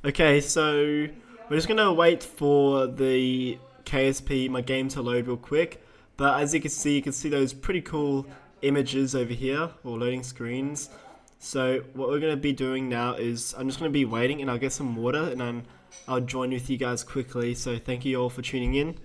Okay, so we're just gonna wait for the KSP, my game to load real quick. But as you can see those pretty cool images over here, or loading screens. So what we're gonna be doing now is I'm just gonna be waiting, and I'll get some water, and then I'll join with you guys quickly. So thank you all for tuning in.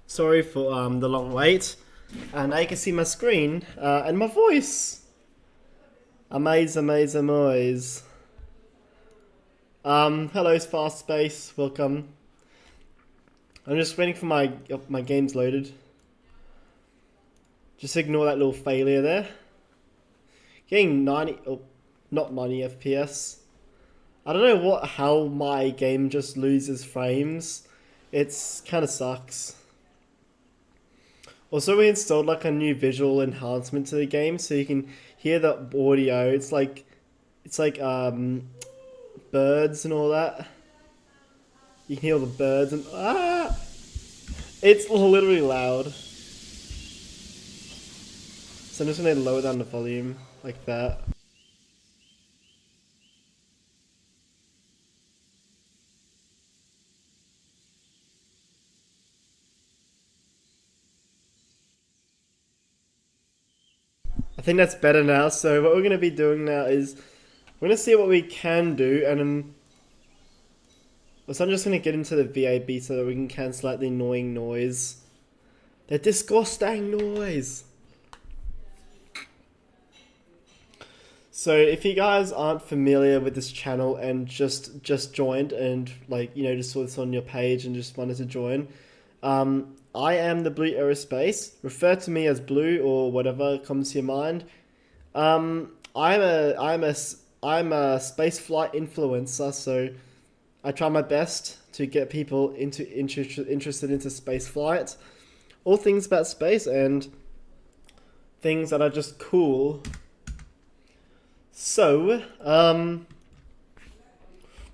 Sorry for the long wait, and I can see my screen and my voice. Amazing noise. Hello, Fast Space. Welcome. I'm just waiting for my games loaded. Just ignore that little failure there. Getting 90, oh, not 90 FPS. I don't know how my game just loses frames. It's kind of sucks. Also, we installed like a new visual enhancement to the game, so you can hear the audio. It's like birds and all that. You can hear all the birds and it's literally loud. So I'm just gonna lower down the volume like that. I think that's better now. So what we're gonna be doing now is we're gonna see what we can do, and then so I'm just gonna get into the VAB so that we can cancel out the annoying noise. The disgusting noise. So if you guys aren't familiar with this channel and just joined and like just saw this on your page and just wanted to join, I am the Blue Aerospace. Refer to me as Blue or whatever comes to your mind. I'm a space flight influencer, so I try my best to get people interested into space flight, all things about space and things that are just cool. So,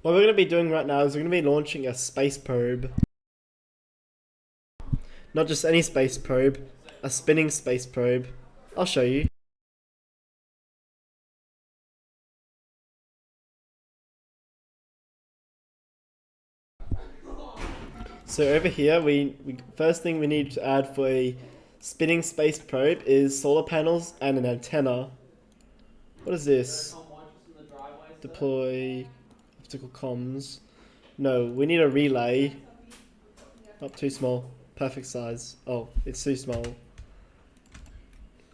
what we're going to be doing right now is we're going to be launching a space probe. Not just any space probe, a spinning space probe. I'll show you. So over here, we first thing we need to add for a spinning space probe is solar panels and an antenna. What is this? Deploy optical comms. No, we need a relay. Not too small. Perfect size. Oh, it's too small.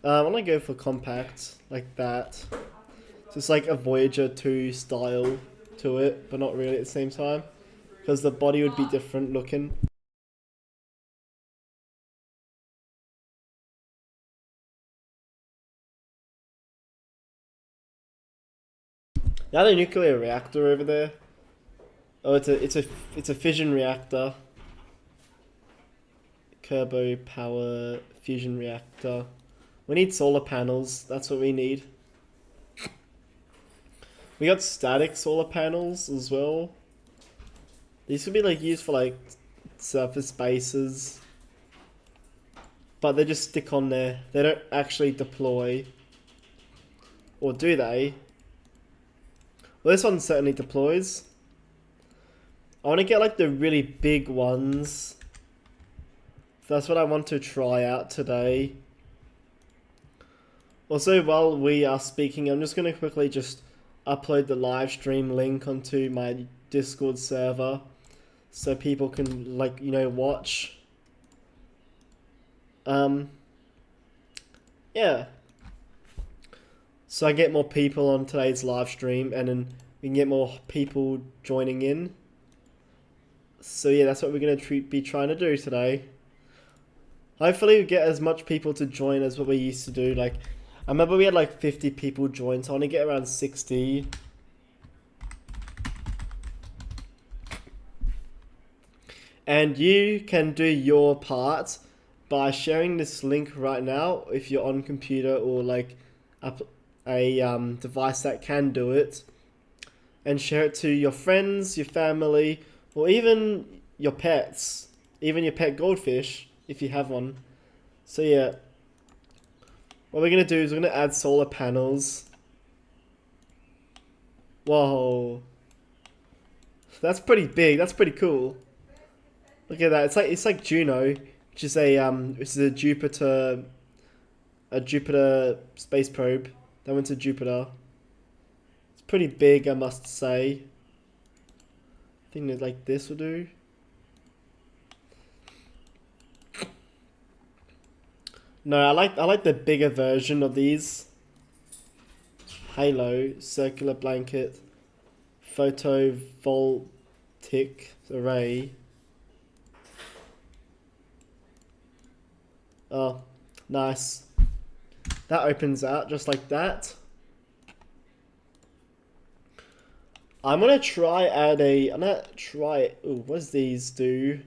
I want to go for compact, like that. So it's like a Voyager 2 style to it, but not really at the same time. Because the body would be different looking. Now the nuclear reactor over there. Oh, it's a fission reactor. Turbo power fusion reactor. We need solar panels. That's what we need. We got static solar panels as well. These could be like used for like surface bases. But they just stick on there. They don't actually deploy. Or do they? Well, this one certainly deploys. I want to get like the really big ones. That's what I want to try out today. Also, while we are speaking, I'm just going to quickly just upload the live stream link onto my Discord server so people can, like, you know, watch. Yeah. So I get more people on today's live stream, and then we can get more people joining in. So yeah, that's what we're going to be trying to do today. Hopefully we get as much people to join as what we used to do. Like, I remember we had like 50 people join, so I want to get around 60. And you can do your part by sharing this link right now if you're on computer or like a device that can do it. And share it to your friends, your family, or even your pets. Even your pet goldfish, if you have one. So yeah. What we're going to do is we're going to add solar panels. Whoa. That's pretty big. That's pretty cool. Look at that. It's like Juno, which is a Jupiter space probe that went to Jupiter. It's pretty big, I must say. I think that like this will do. No, I like the bigger version of these. Halo, circular blanket, photovoltaic array. Oh, nice. That opens out just like that. I'm gonna try ooh, what does these do?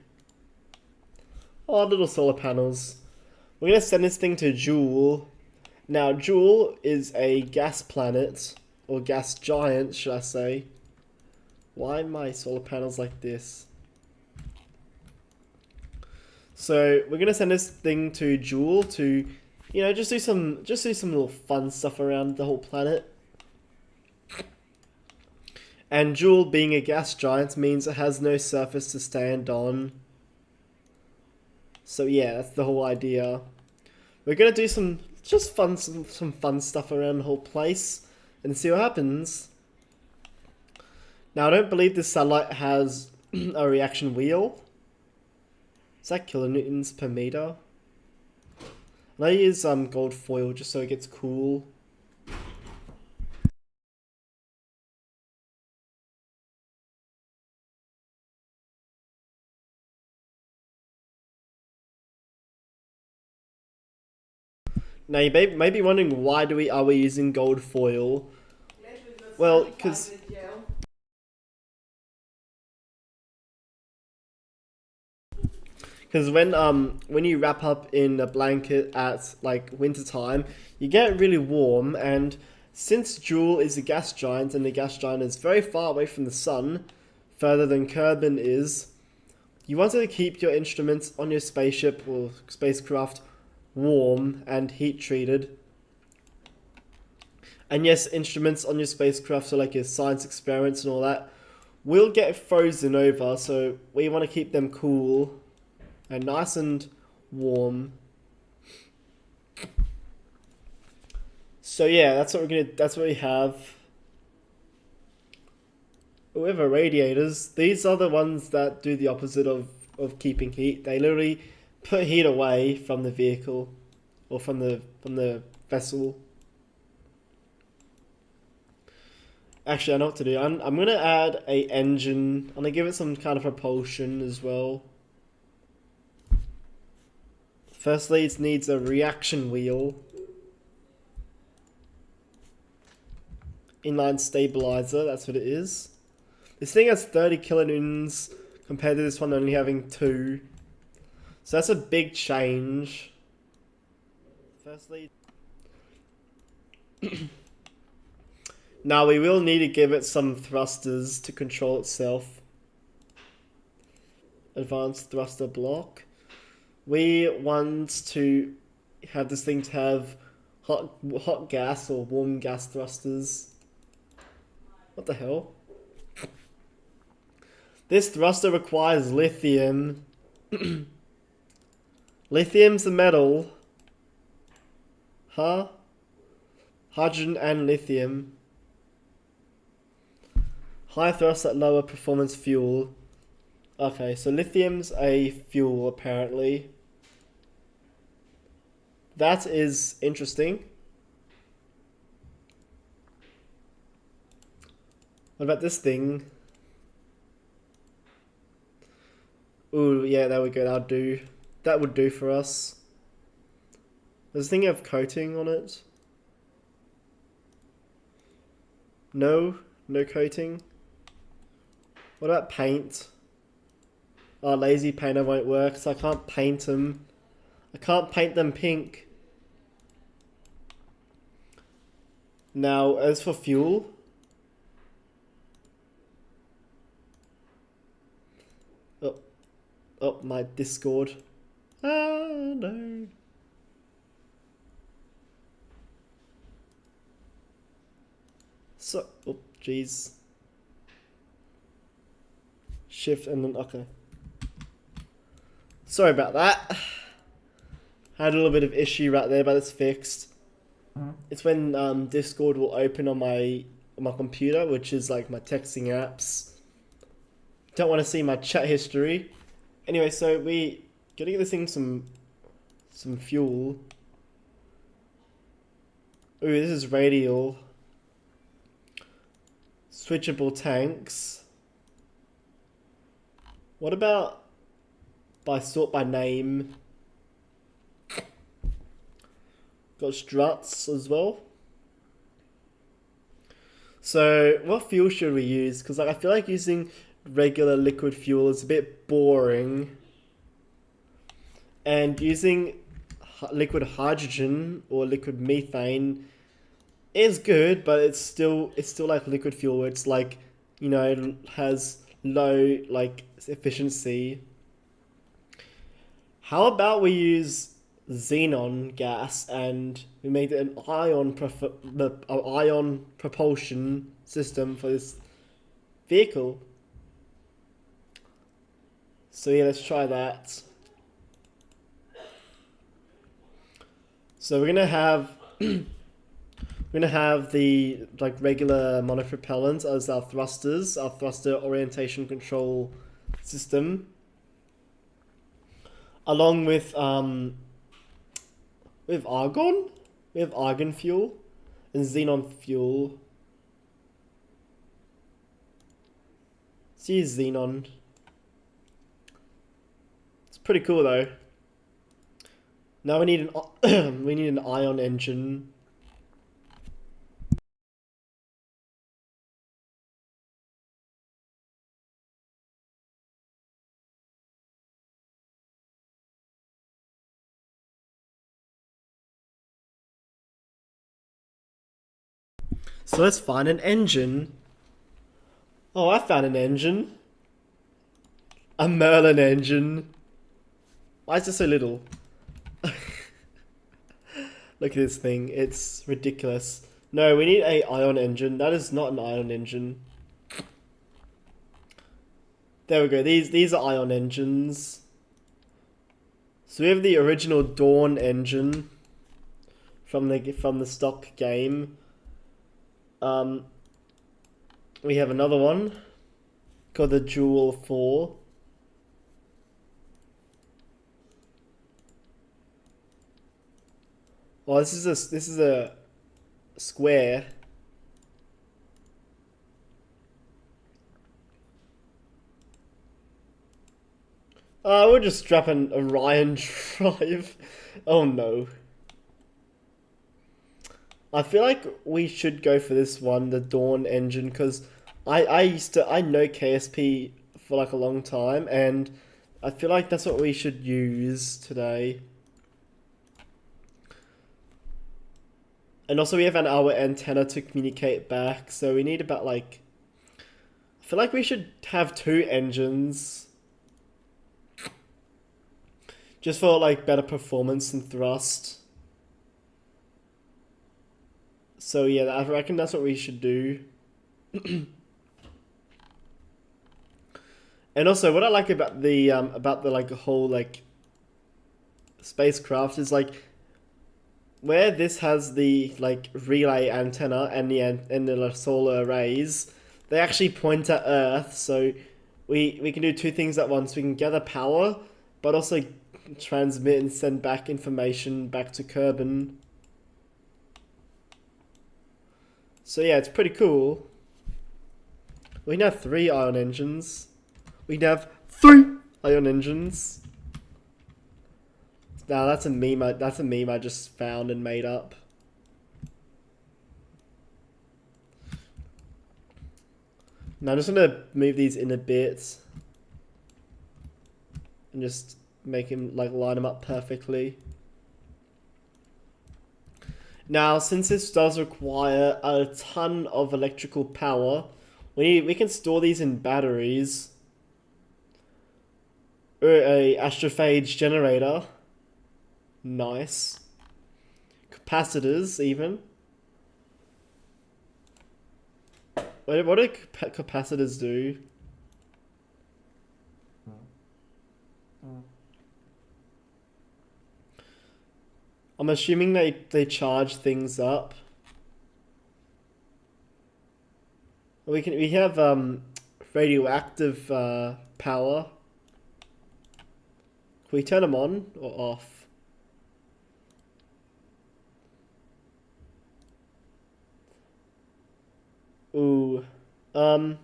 Oh, little solar panels. We're going to send this thing to Joule. Now, Joule is a gas planet, or gas giant, should I say. Why are my solar panels like this? So, we're going to send this thing to Joule to, you know, just do some little fun stuff around the whole planet. And Joule, being a gas giant, means it has no surface to stand on. So yeah, that's the whole idea. We're gonna do some fun stuff around the whole place and see what happens. Now I don't believe this satellite has a reaction wheel. Is that kilonewtons per meter? And I use gold foil just so it gets cool. Now you may be wondering why are we using gold foil? Well, because when you wrap up in a blanket at like winter time, you get really warm, and since Joule is a gas giant and the gas giant is very far away from the sun, further than Kerbin is, you wanted to keep your instruments on your spaceship or spacecraft warm and heat treated. And yes, instruments on your spacecraft, so like your science experiments and all that, will get frozen over, so we want to keep them cool and nice and warm. So yeah, that's what we have. We have radiators. These are the ones that do the opposite of keeping heat. They literally put heat away from the vehicle or from the vessel. Actually, I know what to do. I'm going to add a engine. I'm going to give it some kind of propulsion as well. Firstly, it needs a reaction wheel. Inline stabilizer, that's what it is. This thing has 30 kilonewtons compared to this one only having 2. So that's a big change. Firstly, now we will need to give it some thrusters to control itself. advanced thruster block. We want to have this thing to have hot gas or warm gas thrusters. What the hell? This thruster requires lithium. Lithium's a metal. Huh? Hydrogen and lithium. High thrust at lower performance fuel. Okay, so lithium's a fuel apparently. That is interesting. What about this thing? Ooh, yeah, there we go. That'll do. That would do for us. Does this thing have coating on it? No? No coating? What about paint? Oh, lazy painter won't work, so I can't paint them. I can't paint them pink. Now, as for fuel... Oh, my Discord. Ah, no. So, oh, jeez. Shift and then, okay. Sorry about that. Had a little bit of issue right there, but it's fixed. It's when Discord will open on my computer, which is like my texting apps. Don't want to see my chat history. Anyway, so we gotta give this thing some fuel. Ooh, this is radial. Switchable tanks. What about by sort by name? Got struts as well. So what fuel should we use? Because like I feel like using regular liquid fuel is a bit boring, and using liquid hydrogen or liquid methane is good, but it's still like liquid fuel where it's like, you know, has low like efficiency. How about we use xenon gas and we make it an ion propulsion system for this vehicle? So yeah, let's try that. So we're gonna have the like regular monopropellant as our thrusters, our thruster orientation control system, along with argon. We have argon fuel and xenon fuel. Let's use xenon. Pretty cool though. Now we need an we need an ion engine. So let's find an engine. Oh, I found an engine. A Merlin engine. Why is it so little? Look at this thing. It's ridiculous. No, we need a ion engine. That is not an ion engine. There we go. These are ion engines. So we have the original Dawn engine from the stock game. We have another one called the Jewel 4. Oh, this is a square. We'll just strap an Orion drive. Oh no. I feel like we should go for this one, the Dawn engine, because I know KSP for like a long time, and I feel like that's what we should use today. And also we have our antenna to communicate back, so we need about like... I feel like we should have 2 engines. Just for like better performance and thrust. So yeah, I reckon that's what we should do. And also, what I like about the like whole like spacecraft is like where this has the like relay antenna and the solar arrays, they actually point at Earth, so we can do two things at once. We can gather power, but also transmit and send back information back to Kerbin. So yeah, it's pretty cool. We can have 3 ion engines. We can have 3 ion engines. Now that's a meme. That's a meme I just found and made up. Now I'm just gonna move these in a bit and just make him like line them up perfectly. Now, since this does require a ton of electrical power, we can store these in batteries or a astrophage generator. Nice. Capacitors, even. What do capacitors do? I'm assuming they charge things up. We have radioactive power. Can we turn them on or off? Ooh. I'm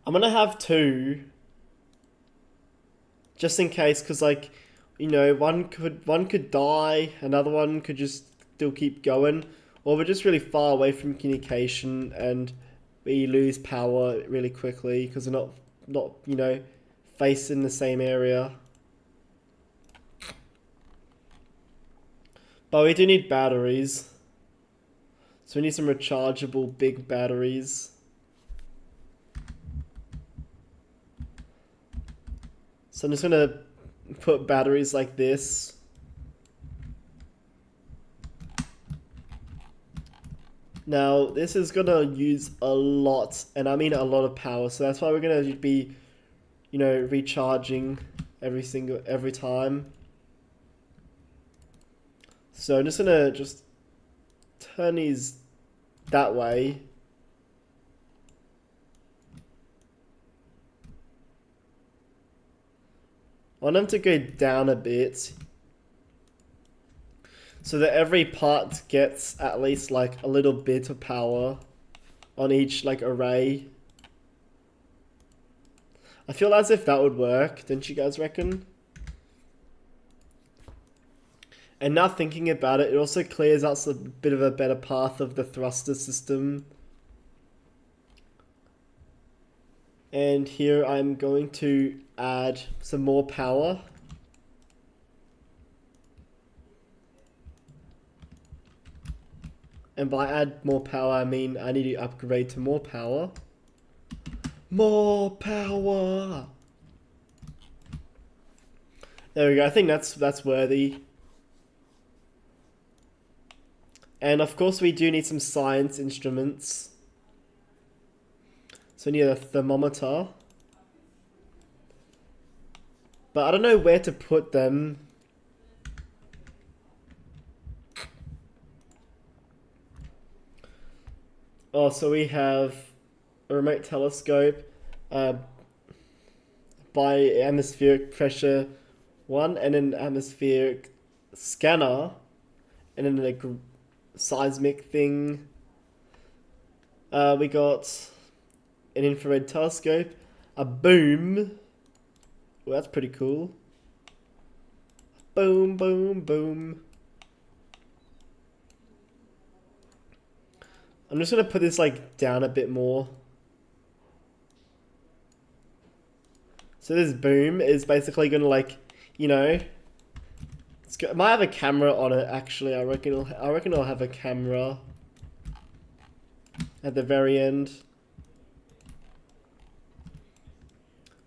gonna have 2. Just in case, because like, you know, one could die, another one could just still keep going, or we're just really far away from communication and we lose power really quickly because we're not you know, facing the same area. But we do need batteries. So we need some rechargeable big batteries. So I'm just gonna put batteries like this. Now this is gonna use a lot, and I mean a lot of power, so that's why we're gonna be, you know, recharging every time. So I'm just gonna turn these that way. I want them to go down a bit so that every part gets at least like a little bit of power on each like array. I feel as if that would work, don't you guys reckon? And now thinking about it, it also clears out a bit of a better path of the thruster system. And here I'm going to add some more power. And by add more power, I mean I need to upgrade to more power. More power! There we go, I think that's worthy. And of course we do need some science instruments. So we need a thermometer. But I don't know where to put them. Oh, so we have a remote telescope, by atmospheric pressure 1, and an atmospheric scanner, and then a seismic thing. We got an infrared telescope, a boom. Well, that's pretty cool. Boom, boom, boom. I'm just gonna put this like down a bit more. So this boom is basically gonna like, you know, it might have a camera on it actually. I reckon it'll have a camera at the very end.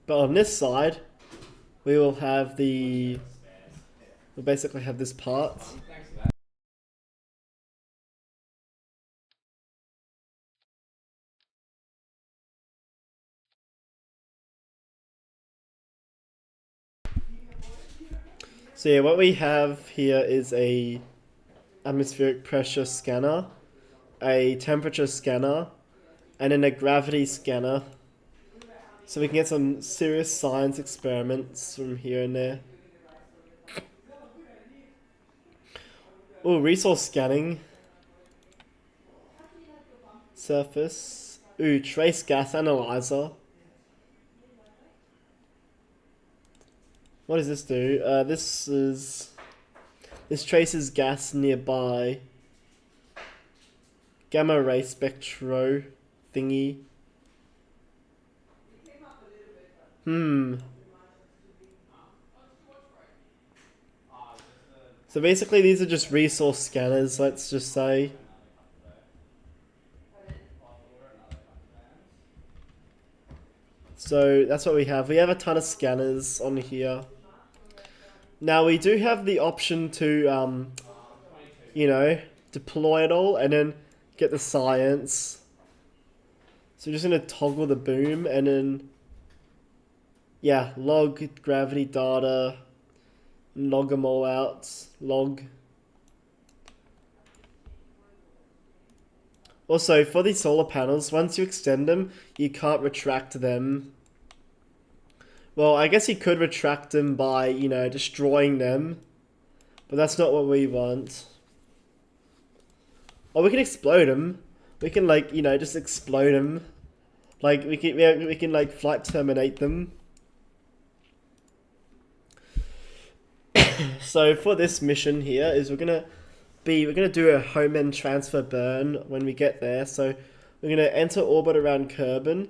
But on this side, we will have we'll basically have this part. So yeah, what we have here is a atmospheric pressure scanner, a temperature scanner, and then a gravity scanner. So we can get some serious science experiments from here and there. Oh, resource scanning. Surface. Ooh, trace gas analyzer. What does this do? This traces gas nearby. Gamma ray spectro thingy. So basically these are just resource scanners, let's just say. So that's what we have. We have a ton of scanners on here. Now we do have the option to, deploy it all and then get the science. So we're just going to toggle the boom and then, yeah, log gravity data, log them all out, log. Also, for these solar panels, once you extend them, you can't retract them. Well, I guess you could retract them by, destroying them. But that's not what we want. Or we can explode them. We can, just explode them. Like, we can flight terminate them. So, for this mission here, is we're gonna do a home end transfer burn when we get there. So, we're gonna enter orbit around Kerbin.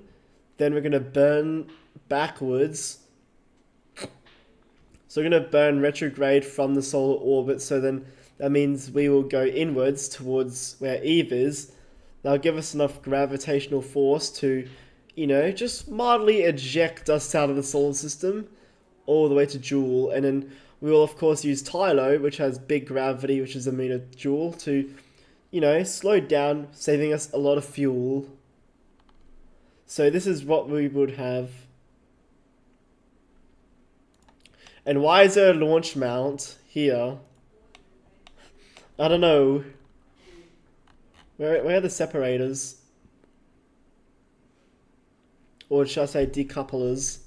Then we're gonna burn backwards. So we're going to burn retrograde from the solar orbit, so then that means we will go inwards towards where Eve is. That'll give us enough gravitational force to, just mildly eject us out of the solar system all the way to Joule. And then we will, of course, use Tylo, which has big gravity, which is a meter Joule, to, slow down, saving us a lot of fuel. So this is what we would have. And why is there a launch mount here? I don't know. Where are the separators? Or should I say decouplers?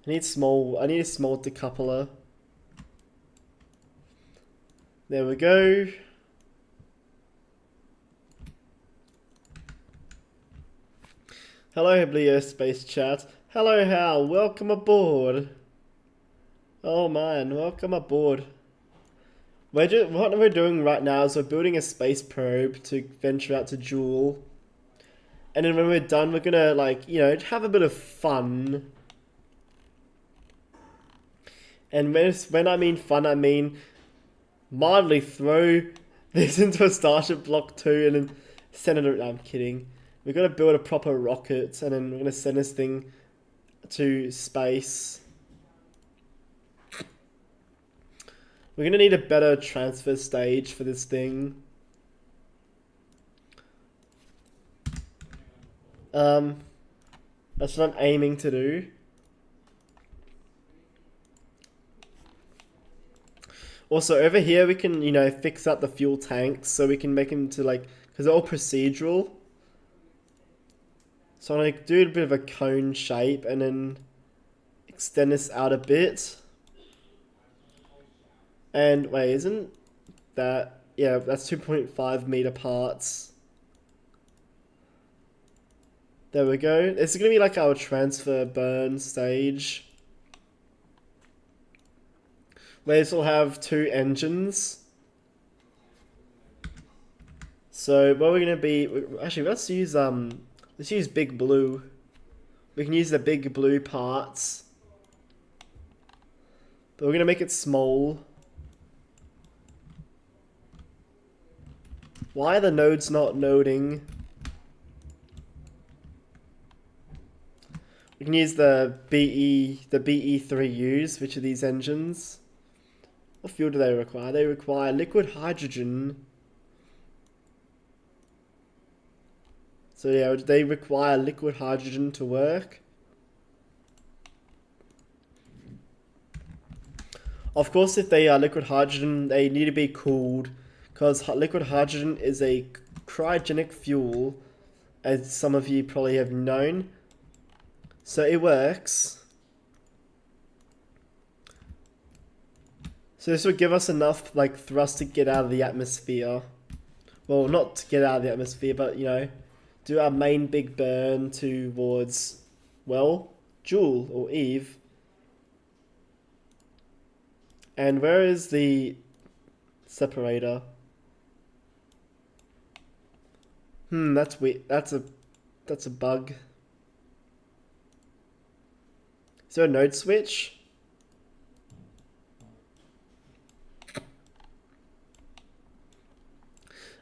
I need a small decoupler. There we go. Hello, Bleo Space Chat. Hello, Hal. Welcome aboard. Oh man, welcome aboard. What we're doing right now is we're building a space probe to venture out to Joule. And then when we're done, we're gonna, have a bit of fun. And when I mean fun, I mean mildly throw this into a Starship Block 2 and then send it. I'm kidding. We're gonna build a proper rocket and then we're gonna send this thing to space. We're going to need a better transfer stage for this thing. That's what I'm aiming to do. Also, over here we can, fix up the fuel tanks so we can make them to because they're all procedural. So I'm going to do a bit of a cone shape and then extend this out a bit. And wait, isn't that, yeah, that's 2.5 meter parts. There we go. This is going to be like our transfer burn stage. Where this will have 2 engines. So what we're going to be, actually let's use Big Blue. We can use the Big Blue parts. But we're going to make it small. Why are the nodes not noding? We can use the BE3Us, which are these engines. What fuel do they require? They require liquid hydrogen. So yeah, they require liquid hydrogen to work. Of course, if they are liquid hydrogen, they need to be cooled, because liquid hydrogen is a cryogenic fuel, as some of you probably have known. So it works. So this would give us enough like thrust to get out of the atmosphere. Well, not to get out of the atmosphere, but you know, do our main big burn towards, well, Jewel or Eve. And where is the separator? That's weird. That's a bug. Is there a node switch?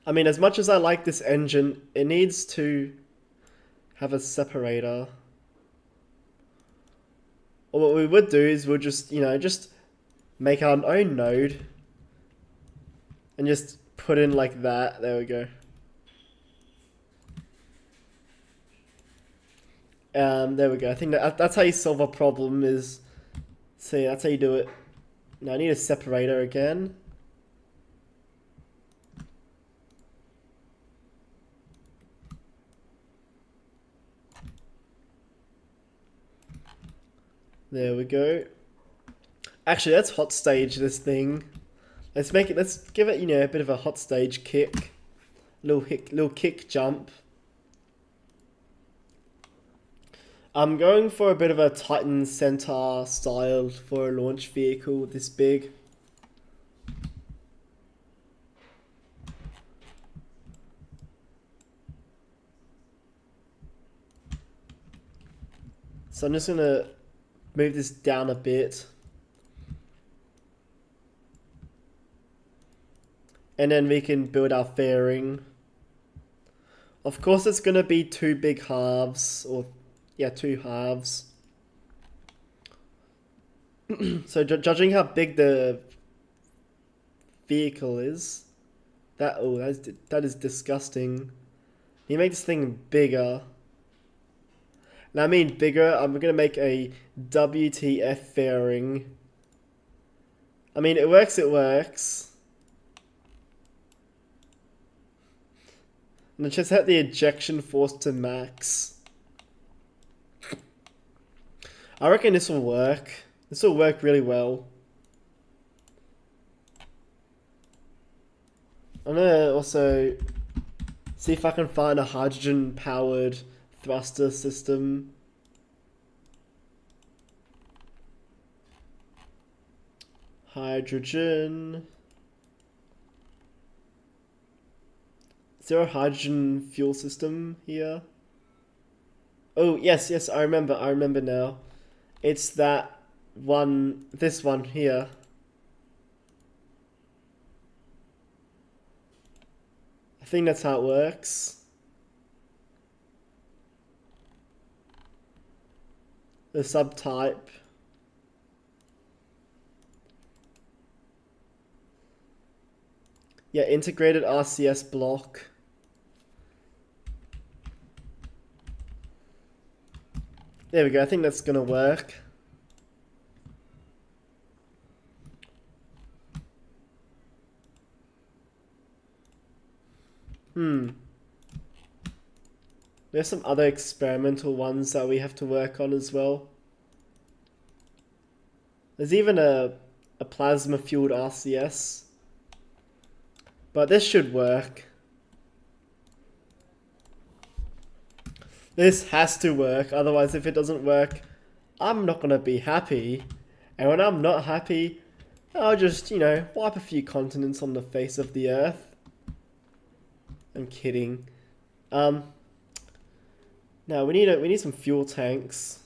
I mean, as much as I like this engine, it needs to have a separator. Or what we would do is we'll just, you know, just make our own node and just put in like that. There we go. There we go. I think that's how you solve a problem is, see, that's how you do it. Now I need a separator again. There we go. Actually, let's hot stage this thing. Let's give it, you know, a bit of a hot stage kick. Little kick jump. I'm going for a bit of a Titan Centaur style for a launch vehicle this big. So I'm just gonna move this down a bit. And then we can build our fairing. Of course it's gonna be two big halves, or yeah, two halves. So judging how big the vehicle is, that is disgusting. You make this thing bigger. Now I mean bigger, I'm gonna make a WTF fairing. I mean it works. And just set the ejection force to max. I reckon this will work. This will work really well. I'm gonna also see if I can find a hydrogen powered thruster system. Hydrogen. Is there a hydrogen fuel system here? Oh, yes, I remember now. It's that one, this one here. I think that's how it works. The subtype. Yeah, integrated RCS block. There we go, I think that's gonna work. There's some other experimental ones that we have to work on as well. There's even a plasma fueled RCS. But this should work. This has to work, otherwise if it doesn't work, I'm not gonna be happy. And when I'm not happy, I'll just, you know, wipe a few continents on the face of the earth. I'm kidding. Now we need some fuel tanks.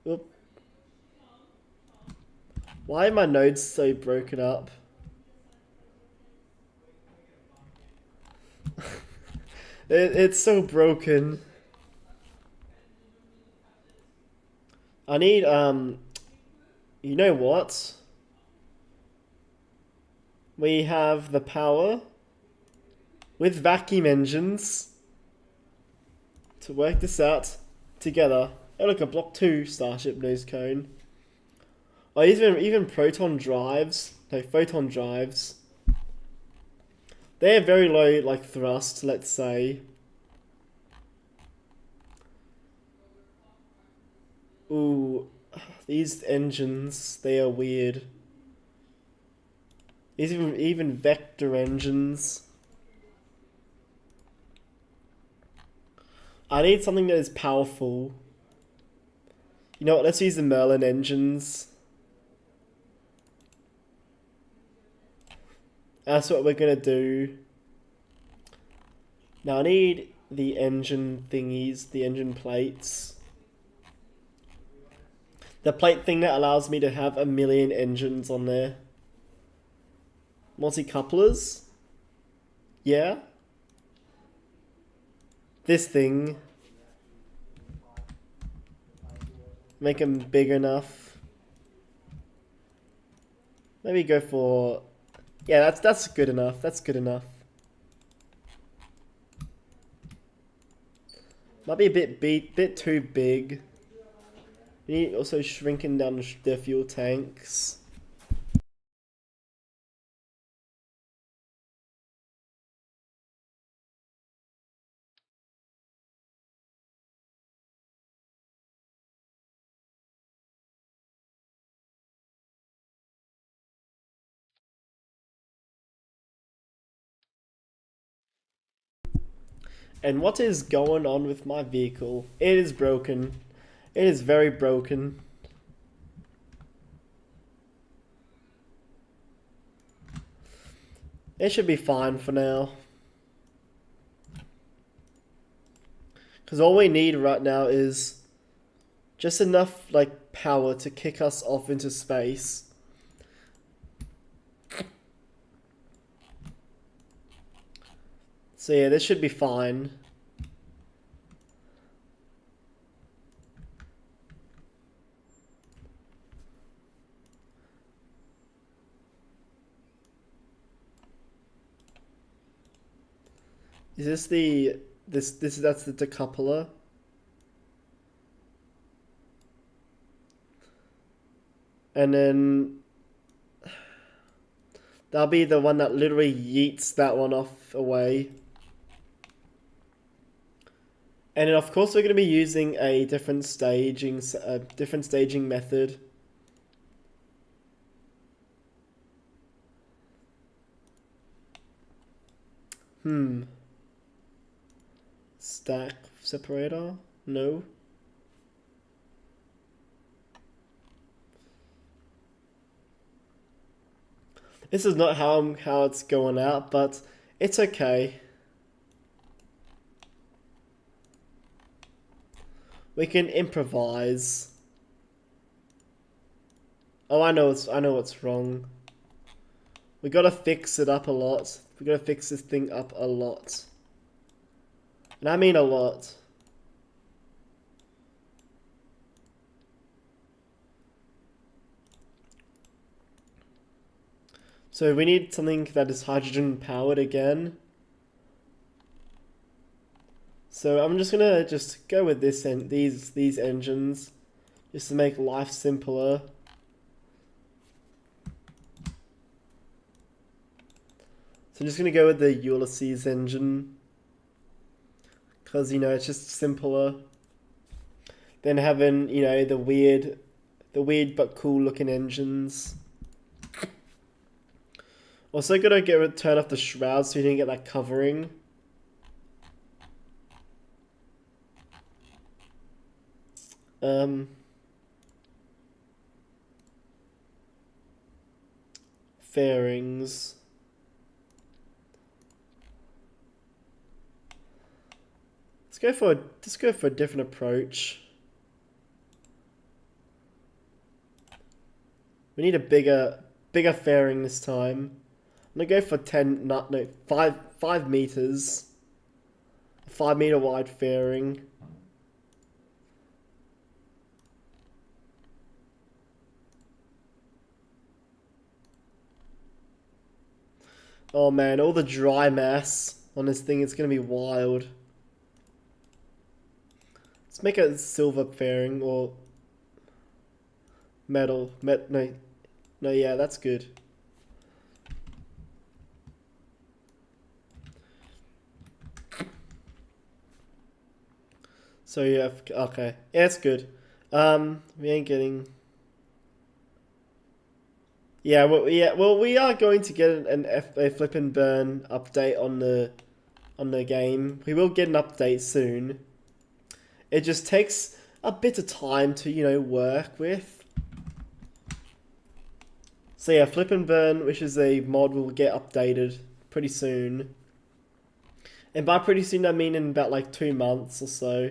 Oop. Why are my nodes so broken up? It's so broken. I need, you know what? We have the power with vacuum engines to work this out together. Oh look, a Block 2 Starship nose cone. Oh, even proton drives, no, photon drives. They have very low, like, thrust, let's say. Ooh, these engines, they are weird. These even vector engines. I need something that is powerful. You know what, let's use the Merlin engines. That's what we're gonna do. Now I need the engine thingies, the engine plates. The plate thing that allows me to have 1,000,000 engines on there. Multi-couplers? Yeah? This thing. Make them big enough. Maybe go for... Yeah, that's good enough. That's good enough. Might be a bit too big. We need also shrinking down the fuel tanks. And what is going on with my vehicle? It is broken. It is very broken. It should be fine for now. Because all we need right now is just enough, like, power to kick us off into space. So yeah, this should be fine. Is this the that's the decoupler? And then that'll be the one that literally yeets that one off away. And then of course we're going to be using a different staging method. Stack separator? No. This is not how it's going out, but it's okay. We can improvise. Oh, I know what's wrong. We gotta fix it up a lot. We gotta fix this thing up a lot. And I mean a lot. So we need something that is hydrogen powered again. So I'm just gonna go with this and these engines, just to make life simpler. So I'm just gonna go with the Ulysses engine, because, you know, it's just simpler than having, you know, the weird but cool looking engines. Also gotta turn off the shroud so you didn't get that covering. Fairings. Let's go for a different approach. We need a bigger fairing this time. I'm gonna go for 5 meters. 5 meter wide fairing. Oh man, all the dry mass on this thing, it's gonna be wild. Let's make a silver fairing or metal. No, yeah, that's good. So yeah, okay, yeah, it's good. We ain't getting. Yeah, well, we are going to get a flip and burn update on the game. We will get an update soon. It just takes a bit of time to, you know, work with. So yeah, flip and burn, which is a mod, will get updated pretty soon. And by pretty soon, I mean in about like 2 months or so.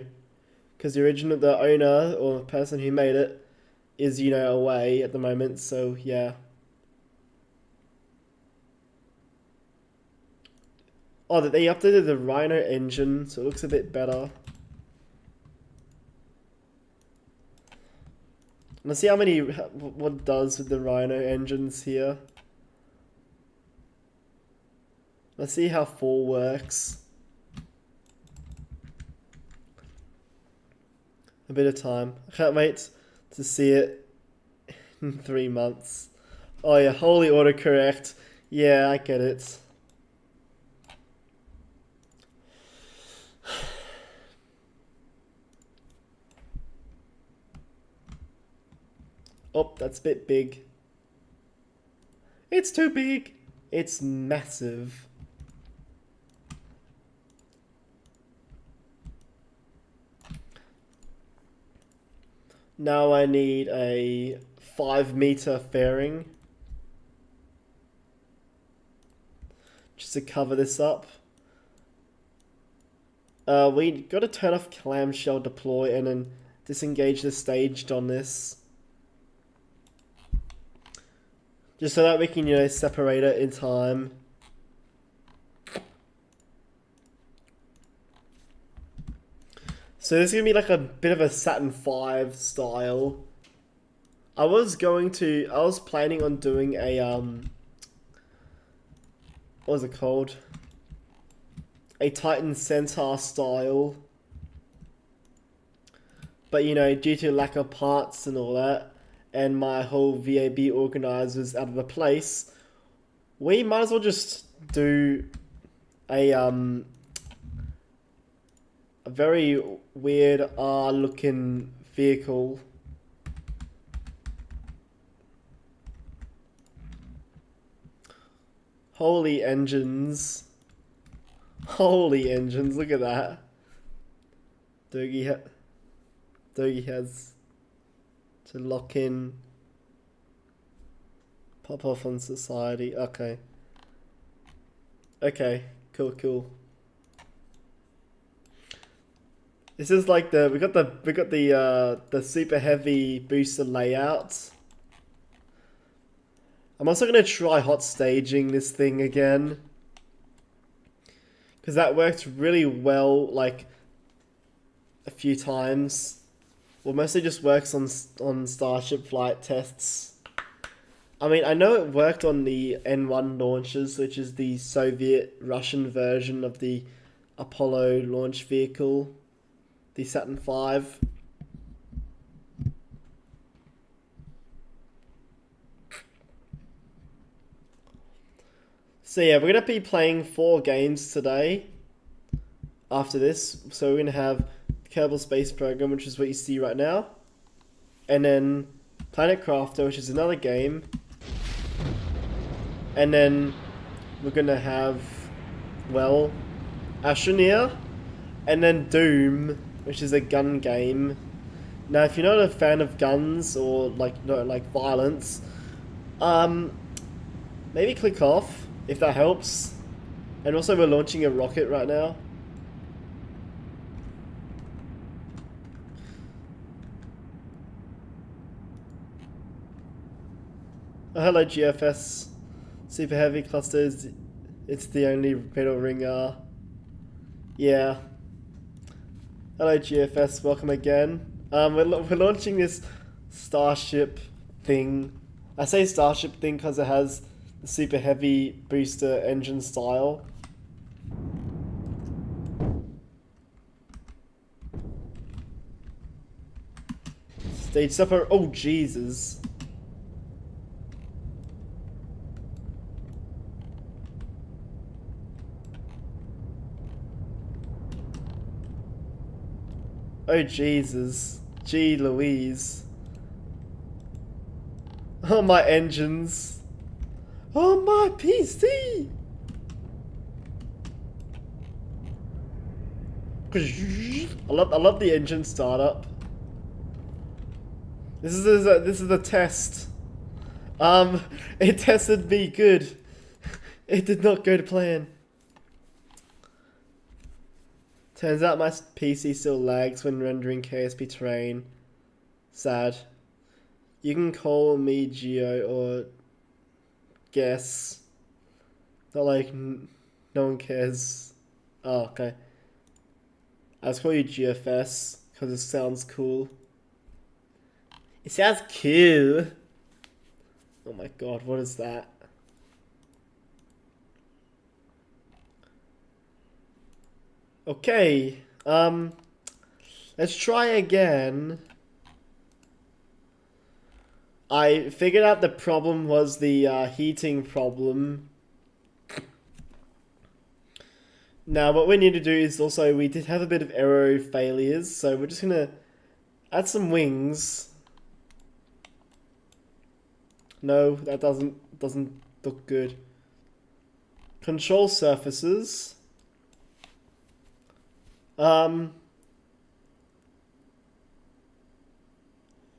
Because the owner or the person who made it is, you know, away at the moment. So yeah. Oh, they updated the Rhino engine, so it looks a bit better. Let's see what it does with the Rhino engines here. Let's see how 4 works. A bit of time. I can't wait to see it in 3 months. Oh yeah, holy autocorrect. Yeah, I get it. Oh, that's a bit big. It's too big. It's massive. Now I need a 5-meter fairing. Just to cover this up. We got to turn off clamshell deploy and then disengage the staged on this. Just so that we can, you know, separate it in time. So this is going to be like a bit of a Saturn V style. I was planning on doing a, what was it called? A Titan Centaur style. But, you know, due to lack of parts and all that, and my whole VAB organizer's out of the place, we might as well just do a very weird looking vehicle. Holy engines. Holy engines, look at that. Doogie has to lock in. Pop off on society. Okay. Okay, cool. This is like we got the super heavy booster layout. I'm also gonna try hot staging this thing again, because that worked really well like a few times. Well, mostly just works on Starship flight tests. I mean, I know it worked on the N1 launches, which is the Soviet-Russian version of the Apollo launch vehicle, the Saturn V. So yeah, we're going to be playing 4 games today after this. So we're going to have Kerbal Space Program, which is what you see right now. And then Planet Crafter, which is another game. And then we're going to have, well, Astroneer. And then Doom, which is a gun game. Now, if you're not a fan of guns or like violence, maybe click off if that helps. And also, we're launching a rocket right now. Oh, hello, GFS. Super Heavy Clusters. It's the only metal ring. Yeah. Hello GFS, welcome again. We're launching this Starship thing. I say Starship thing because it has the super heavy booster engine style. Stage supper. Oh Jesus. Oh Jesus. Gee Louise. Oh my engines. Oh my PC. I love the engine startup. This is a test. It tested me good. It did not go to plan. Turns out my PC still lags when rendering KSP terrain. Sad. You can call me Geo or Guess. Not like no one cares. Oh, okay. I'll call you GFS because it sounds cool. It sounds cool. Oh my god, what is that? Okay, let's try again. I figured out the problem was the heating problem. Now what we need to do is also, we did have a bit of aero failures, so we're just gonna add some wings. No, that doesn't look good. Control surfaces.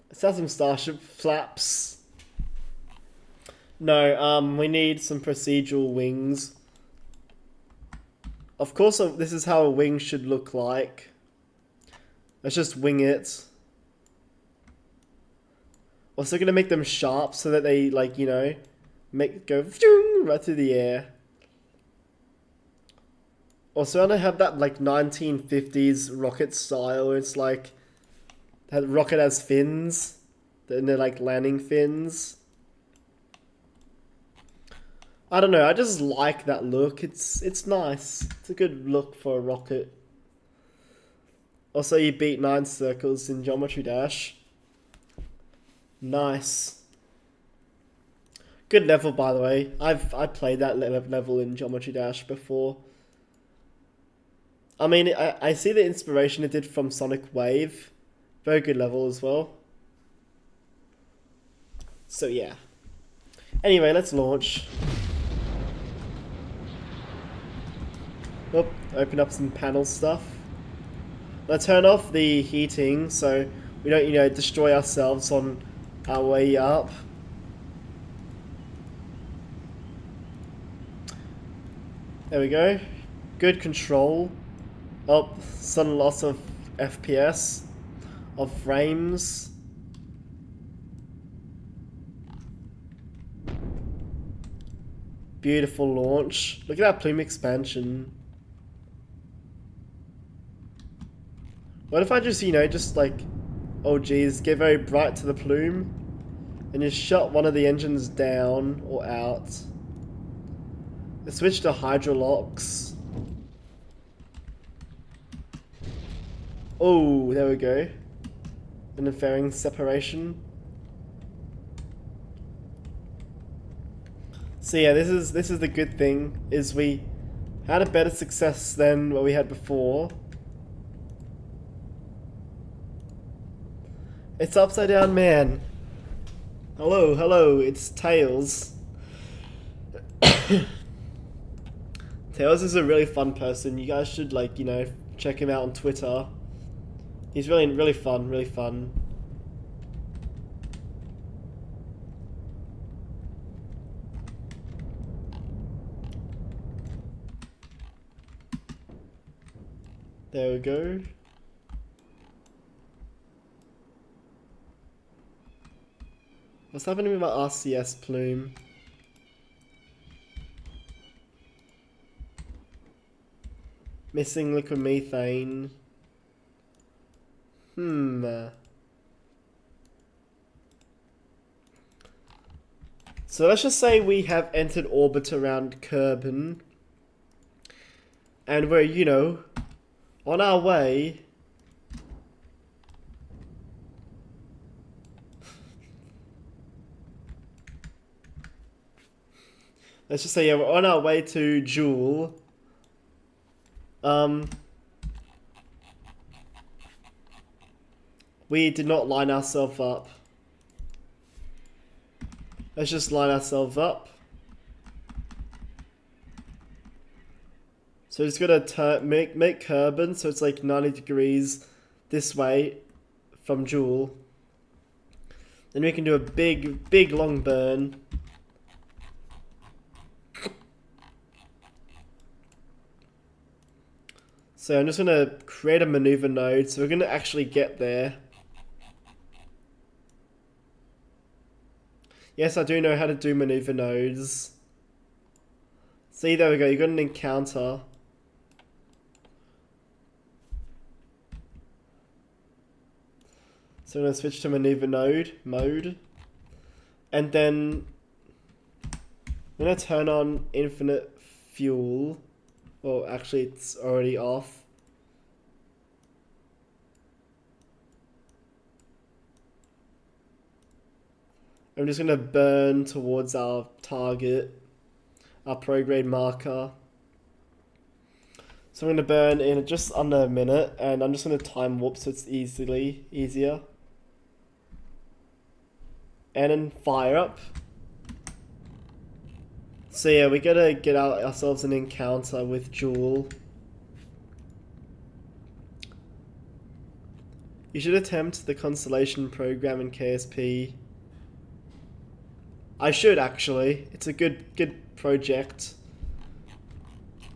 Let's have some Starship flaps. No, we need some procedural wings. Of course, this is how a wing should look like. Let's just wing it. Also gonna make them sharp so that they, like, you know, go right through the air. Also, I don't have that like 1950s rocket style where it's like that rocket has fins and they're like landing fins. I don't know, I just like that look. It's nice. It's a good look for a rocket. Also, you beat 9 circles in Geometry Dash. Nice. Good level, by the way. I played that level in Geometry Dash before. I mean, I see the inspiration it did from Sonic Wave. Very good level as well. So yeah. Anyway, let's launch. Oh, open up some panel stuff. Let's turn off the heating so we don't, you know, destroy ourselves on our way up. There we go. Good control. Oh, sudden loss of FPS, of frames. Beautiful launch. Look at that plume expansion. What if I just, you know, just like, oh geez, get very bright to the plume and just shut one of the engines down or out. Let's switch to hydrolocks. Oh, there we go. Interfering separation. So yeah, this is the good thing, is we had a better success than what we had before. It's Upside Down Man. Hello, hello, it's Tails. Tails is a really fun person. You guys should, like, you know, check him out on Twitter. He's really fun, really fun. There we go. What's happening with my RCS plume? Missing liquid methane. So let's just say we have entered orbit around Kerbin. And we're, you know, on our way. Let's just say, yeah, we're on our way to Jewel. We did not line ourselves up. Let's just line ourselves up. So just gotta make Kerbin so it's like 90 degrees this way from Jewel. Then we can do a big long burn. So I'm just gonna create a maneuver node, so we're gonna actually get there. Yes, I do know how to do maneuver nodes. See, there we go, you got an encounter. So I'm gonna switch to maneuver node mode. And then I'm gonna turn on infinite fuel. Well, actually, it's already off. I'm just gonna burn towards our target, our prograde marker. So I'm gonna burn in just under a minute, and I'm just gonna time warp so it's easier. And then fire up. So yeah, we gotta get ourselves an encounter with Jewel. You should attempt the constellation program in KSP. I should actually. It's a good project.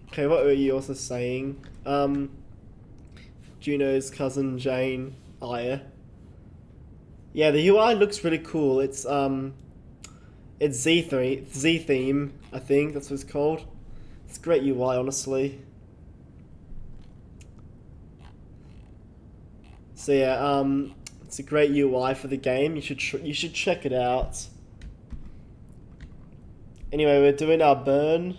Okay, what were you also saying? Juno's cousin Jane Aya. Yeah, the UI looks really cool. It's Z theme, I think that's what it's called. It's great UI, honestly. So yeah, it's a great UI for the game. You should check it out. Anyway, we're doing our burn.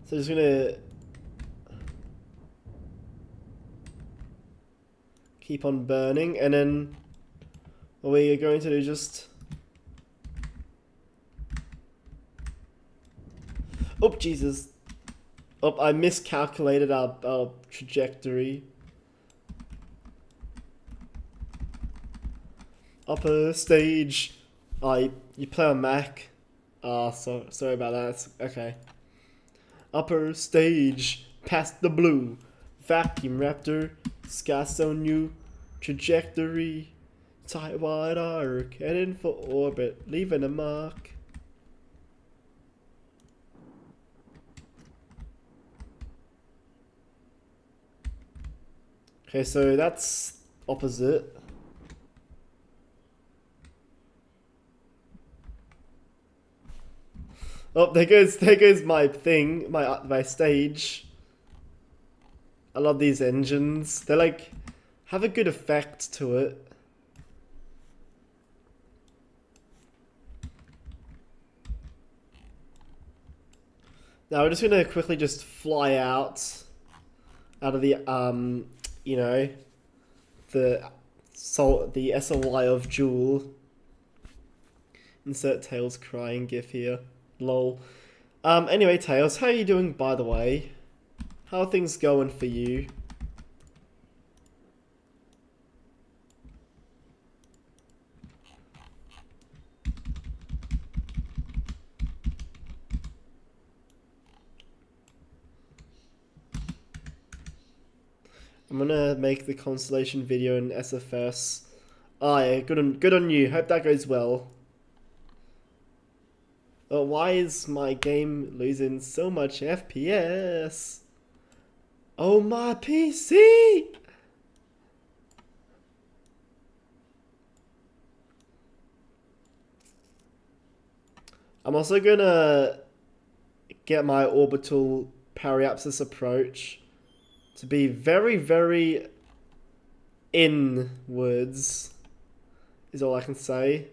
So just gonna keep on burning, and then what we're going to do just... Oh, Jesus. Oh, I miscalculated our trajectory. Upper stage. You play on Mac. Sorry about that. Okay. Upper stage. Past the blue. Vacuum Raptor. Sky so new. Trajectory. Tight wide arc. Heading for orbit. Leaving a mark. Okay, so that's opposite. Oh, there goes my thing, my stage. I love these engines. They like have a good effect to it. Now we're just gonna quickly just fly out of the you know, the SLY of Jewel. Insert Tails crying gif here. Lol. Anyway, Tails, how are you doing, by the way? How are things going for you? I'm gonna make the constellation video in SFS. Oh yeah, good on you. Hope that goes well. Oh, why is my game losing so much FPS? Oh, my PC! I'm also gonna get my orbital periapsis approach to be very, very inwards, is all I can say.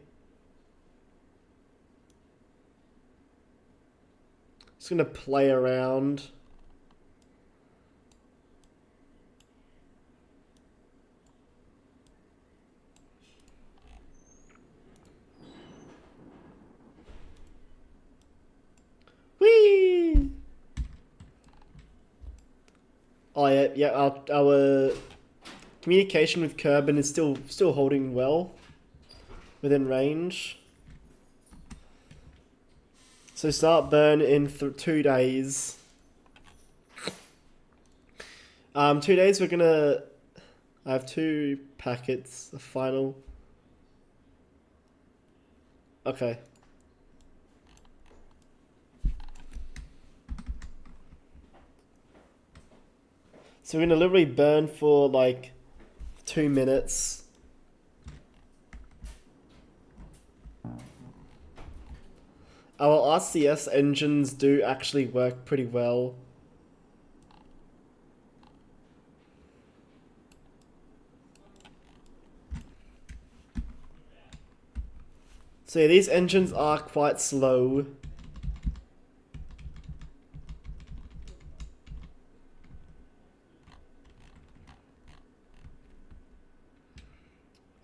Just gonna play around. Whee! Oh yeah, our communication with Kerbin is still holding well within range. So start burn in 2 days. 2 days we're gonna. I have 2 packets. The final. Okay. So we're gonna literally burn for like 2 minutes. Our RCS engines do actually work pretty well. So yeah, these engines are quite slow.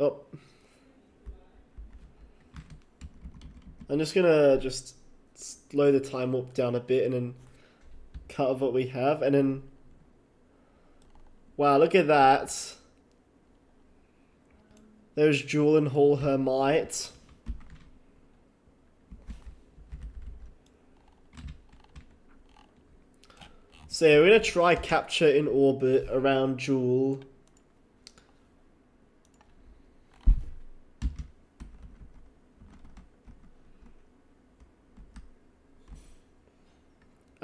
Oh. I'm just gonna slow the time warp down a bit and then cut off what we have and then... Wow, look at that. There's Jewel and Hall her might. So yeah, we're gonna try capture in orbit around Jewel.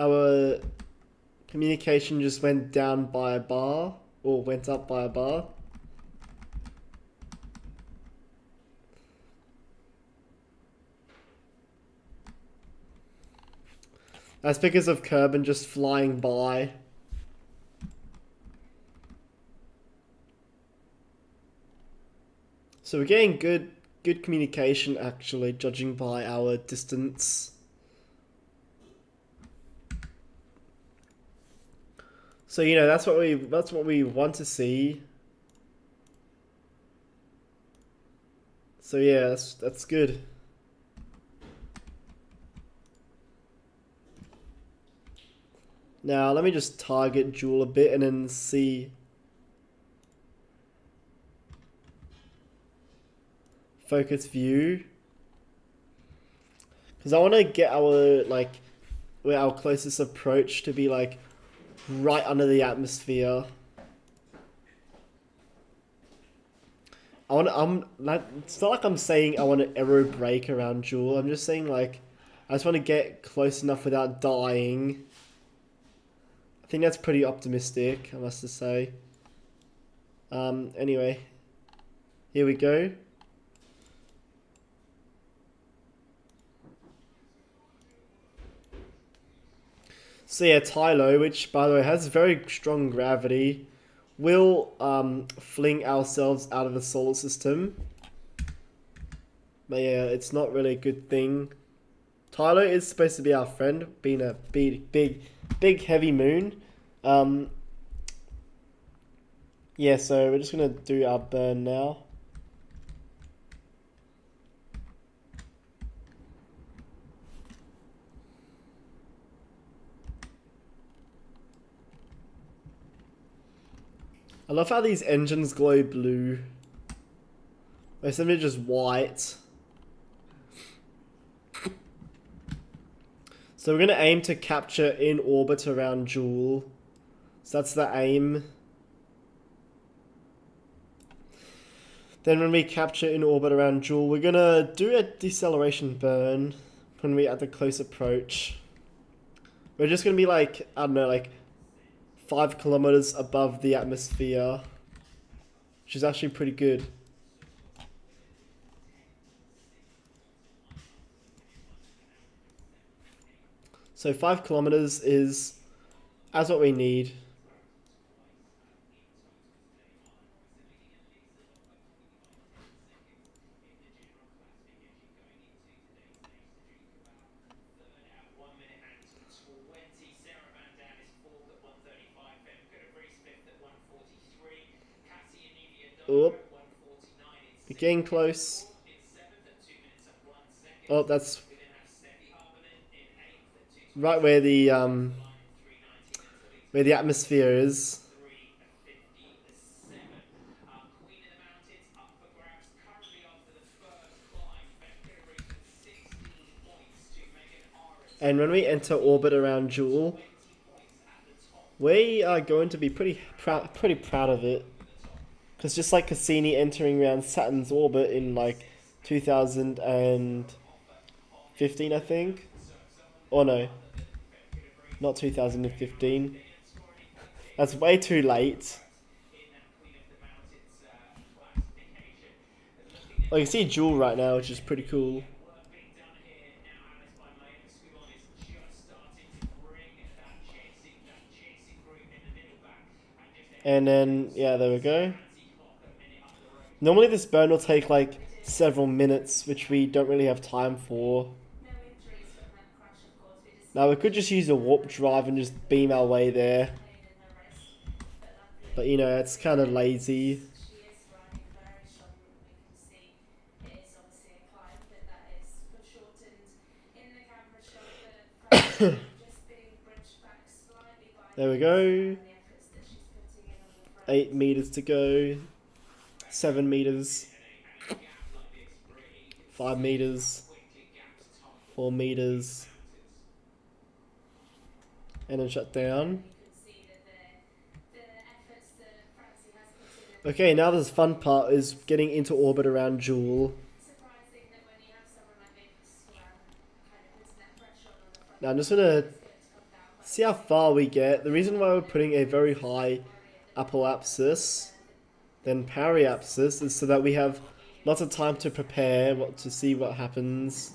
Our communication just went down by a bar, or went up by a bar. That's because of Kerbin just flying by. So we're getting good communication actually, judging by our distance. So you know that's what we want to see. So yeah, that's good. Now let me just target Jewel a bit and then see. Focus view. Because I want to get our our closest approach to be like right under the atmosphere. It's not like I'm saying I want to aero brake around Jewel. I'm just saying like I just want to get close enough without dying. I think that's pretty optimistic, I must say. Anyway, here we go. So yeah, Tylo, which by the way has very strong gravity, will fling ourselves out of the solar system. But yeah, it's not really a good thing. Tylo is supposed to be our friend, being a big heavy moon. Yeah, so we're just gonna do our burn now. I love how these engines glow blue. They're simply just white. So we're going to aim to capture in orbit around Jewel. So that's the aim. Then when we capture in orbit around Jewel, we're going to do a deceleration burn when we're at the close approach. We're just going to be like, I don't know, like 5 kilometers above the atmosphere, which is actually pretty good. So 5 kilometers is as what we need. Oh, we're getting close. Oh, that's right where the atmosphere is. And when we enter orbit around Joule, we are going to be pretty proud of it. Because just like Cassini entering around Saturn's orbit in like 2015, I think. Or no, not 2015. That's way too late. Oh, you can see Joule right now, which is pretty cool. And then, yeah, there we go. Normally this burn will take like several minutes, which we don't really have time for. Now we could just use a warp drive and just beam our way there. But you know, it's kind of lazy. There we go. 8 meters to go. 7 meters. 5 meters. 4 meters. And then shut down. Okay, now this fun part is getting into orbit around Joule. Now I'm just gonna see how far we get. The reason why we're putting a very high apoapsis than periapsis is so that we have lots of time to prepare, to see what happens.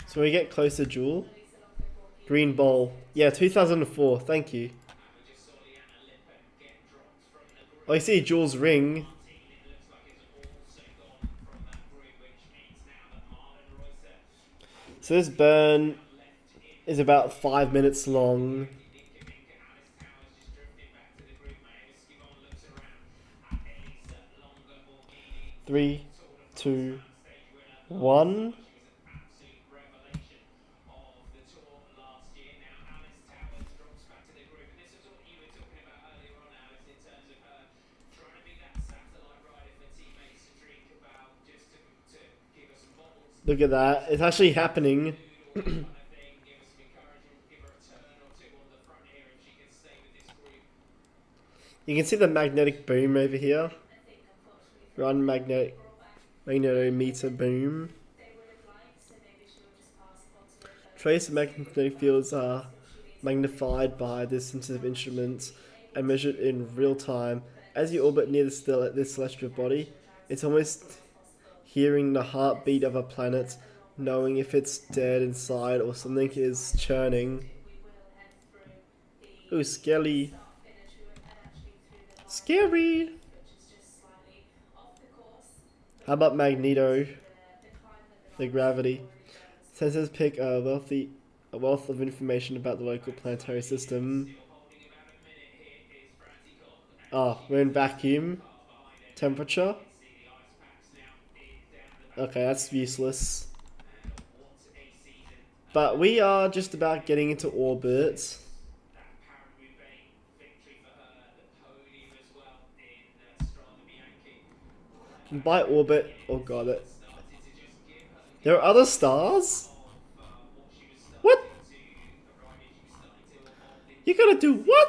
So we get closer, Joule. Green ball. Yeah, 2004. Thank you. Oh, I see Joule's ring. So this burn is about 5 minutes long. Three, two, one. Look at that. It's actually happening. You can see the magnetic boom over here. Run magnetometer boom. Trace magnetic fields are magnified by this sensitive instrument and measured in real time. As you orbit near this celestial body, it's almost hearing the heartbeat of a planet, knowing if it's dead inside or something is churning. Ooh, scary. Scary! How about Magneto? The gravity. Sensors pick a wealth of information about the local planetary system. Ah, we're in vacuum. Temperature. Okay, that's useless. But we are just about getting into orbit. By orbit, oh god, there are other stars? What? You gotta do what?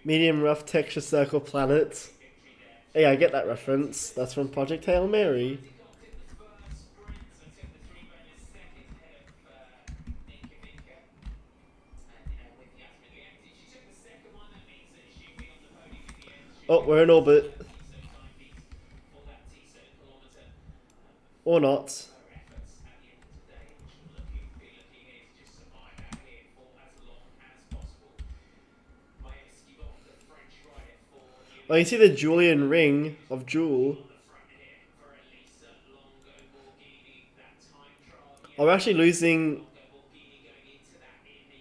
Medium rough texture circle planet. Hey, I get that reference. That's from Project Hail Mary. Oh, we're in orbit. Or not. Oh, you see the Julian ring of Joule. Oh, we're actually losing.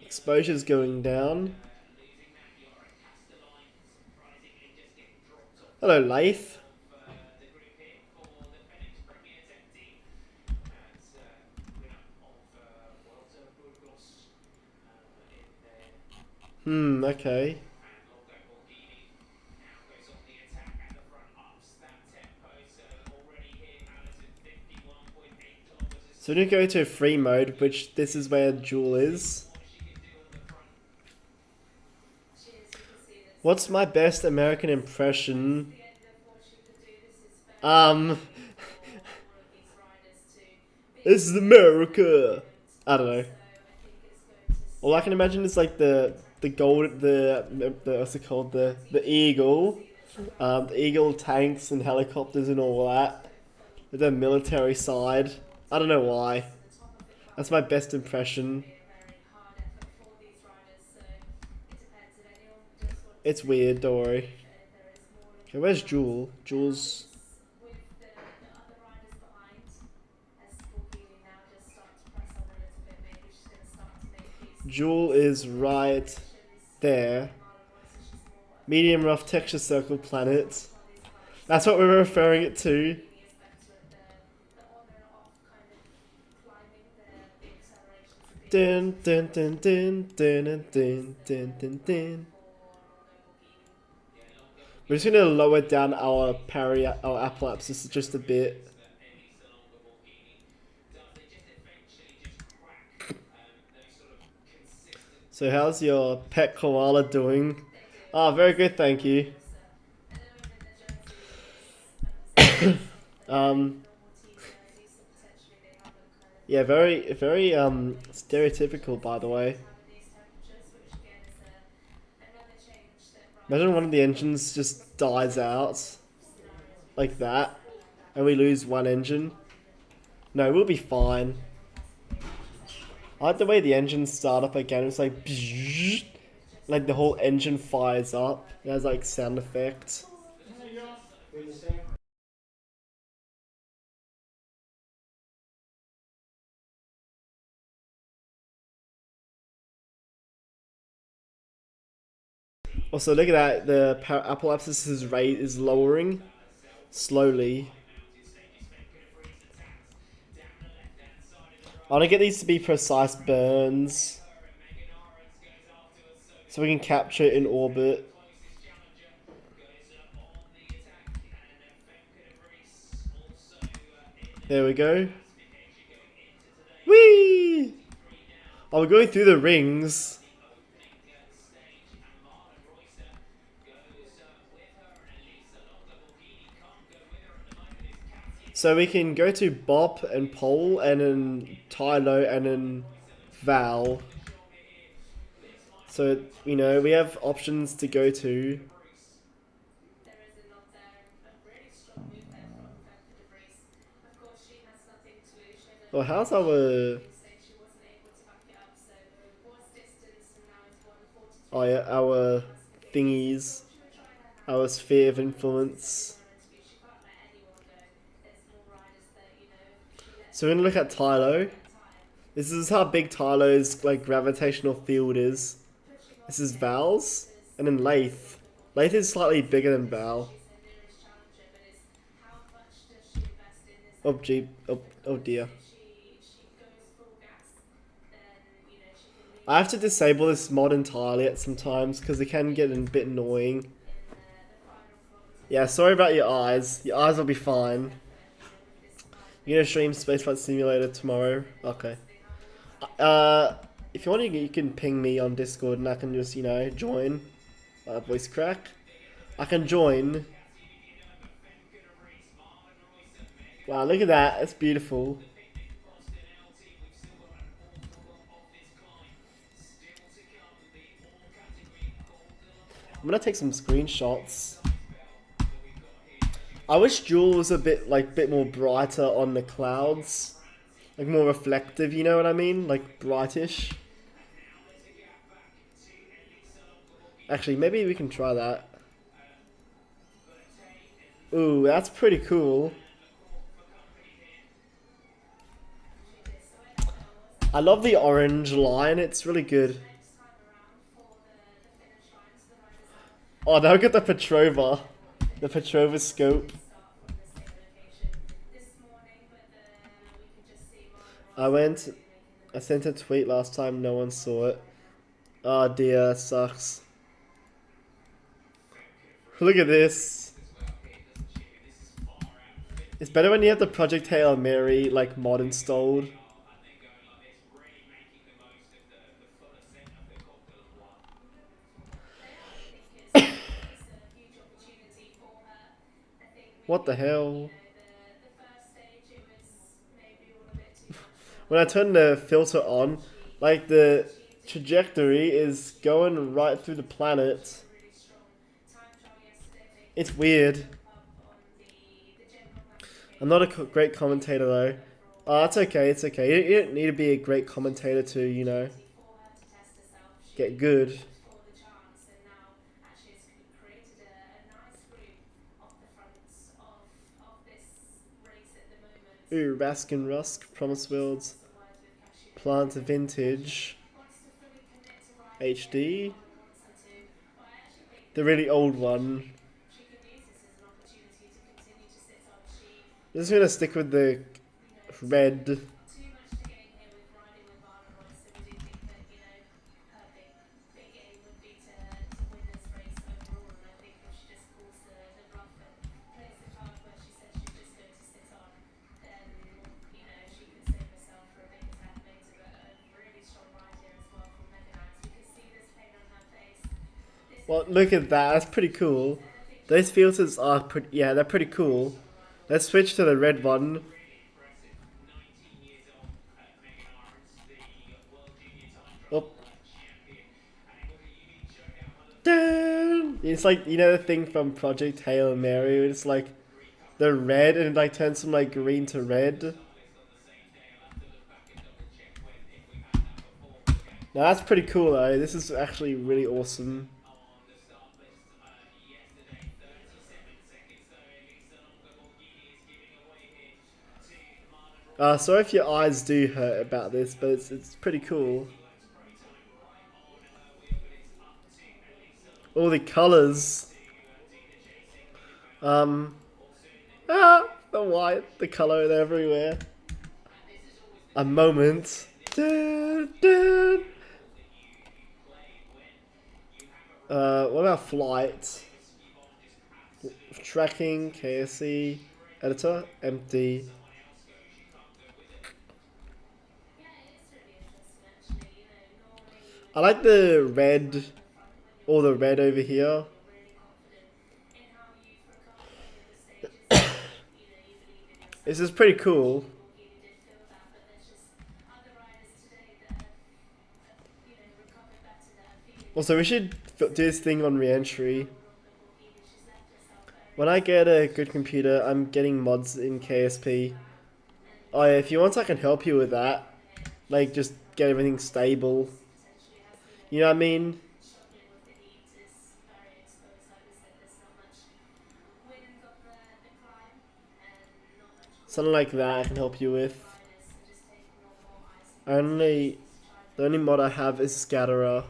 Exposure's going down. Hello, Lath. Okay. So we're gonna go to free mode, which this is where Jewel is. What's my best American impression? Um, this is America. I don't know. All I can imagine is like the gold the what's it called the eagle, the eagle tanks and helicopters and all that. With the military side. I don't know why. That's my best impression. It's weird, don't worry. Okay, where's Jewel? Jewel's. Jewel is right there. Medium rough texture circle planet. That's what we're referring it to. Dun dun dun dun dun dun dun dun dun. We're just gonna lower down our apoapsis just a bit. So how's your pet koala doing? Ah, very good, thank you. um, yeah, very stereotypical, by the way. Imagine one of the engines just dies out like that, and we lose one engine. No, we'll be fine. I like the way the engines start up again. It's like, like the whole engine fires up. It has like sound effects. Also, look at that. The apoapsis is lowering slowly. I want to get these to be precise burns, so we can capture it in orbit. There we go. Whee! Oh, we're going through the rings. So we can go to Bop and Pole and then Tylo and then Val. So, you know, we have options to go to. Oh, how's our... Oh yeah, our thingies. Our sphere of influence. So we're gonna look at Tylo. This is how big Tylo's like gravitational field is. This is Val's, and then Lath. Lath is slightly bigger than Val. Oh gee, oh dear. I have to disable this mod entirely at some times because it can get a bit annoying. Yeah, sorry about your eyes. Your eyes will be fine. You're gonna stream Spaceflight Simulator tomorrow? Okay. If you want, you can ping me on Discord and I can just, you know, join. Voice crack. I can join. Wow, look at that. It's beautiful. I'm gonna take some screenshots. I wish Jewel was a bit more brighter on the clouds. Like more reflective, you know what I mean? Like brightish. Actually, maybe we can try that. Ooh, that's pretty cool. I love the orange line. It's really good. Oh, now get the Petrova. The Petrova scope. I went. I sent a tweet last time. No one saw it. Oh dear, that sucks. Look at this. It's better when you have the Project Hail Mary like mod installed. What the hell? When I turn the filter on, like the trajectory is going right through the planet. It's weird. I'm not a great commentator though. Oh, it's okay, it's okay. You don't need to be a great commentator to, you know, get good. Ooh, Raskin Rusk, Promise Worlds, Plant Vintage, HD, the really old one. I'm just gonna stick with the red. Well, look at that. That's pretty cool. Those filters are pretty. Yeah, they're pretty cool. Let's switch to the red one. Oh. It's like, you know, the thing from Project Hail Mary. It's like the red and it like turns from like green to red. Now that's pretty cool though. This is actually really awesome. Sorry if your eyes do hurt about this, but it's pretty cool. All the colors. The white, the color everywhere. A moment. What about flight? Tracking, KSC, editor, empty. I like the red, or the red over here. This is pretty cool. Also, we should do this thing on re-entry. When I get a good computer, I'm getting mods in KSP. Oh yeah, if you want, I can help you with that. Like, just get everything stable. You know what I mean? Something like that I can help you with. The only mod I have is Scatterer.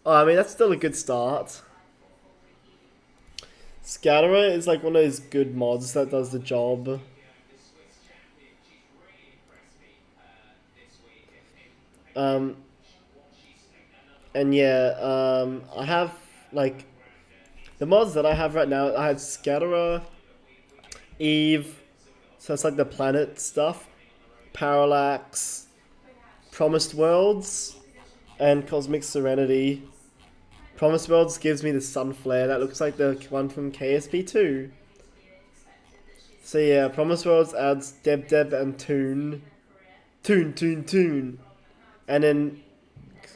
Oh, I mean, that's still a good start. Scatterer is like one of those good mods that does the job. And yeah, I have like the mods that I have right now. I have Scatterer, Eve, so it's like the planet stuff, Parallax, Promised Worlds, and Cosmic Serenity. Promised Worlds gives me the sun flare that looks like the one from KSP2. So yeah, Promised Worlds adds Deb Deb and Toon. Toon. And then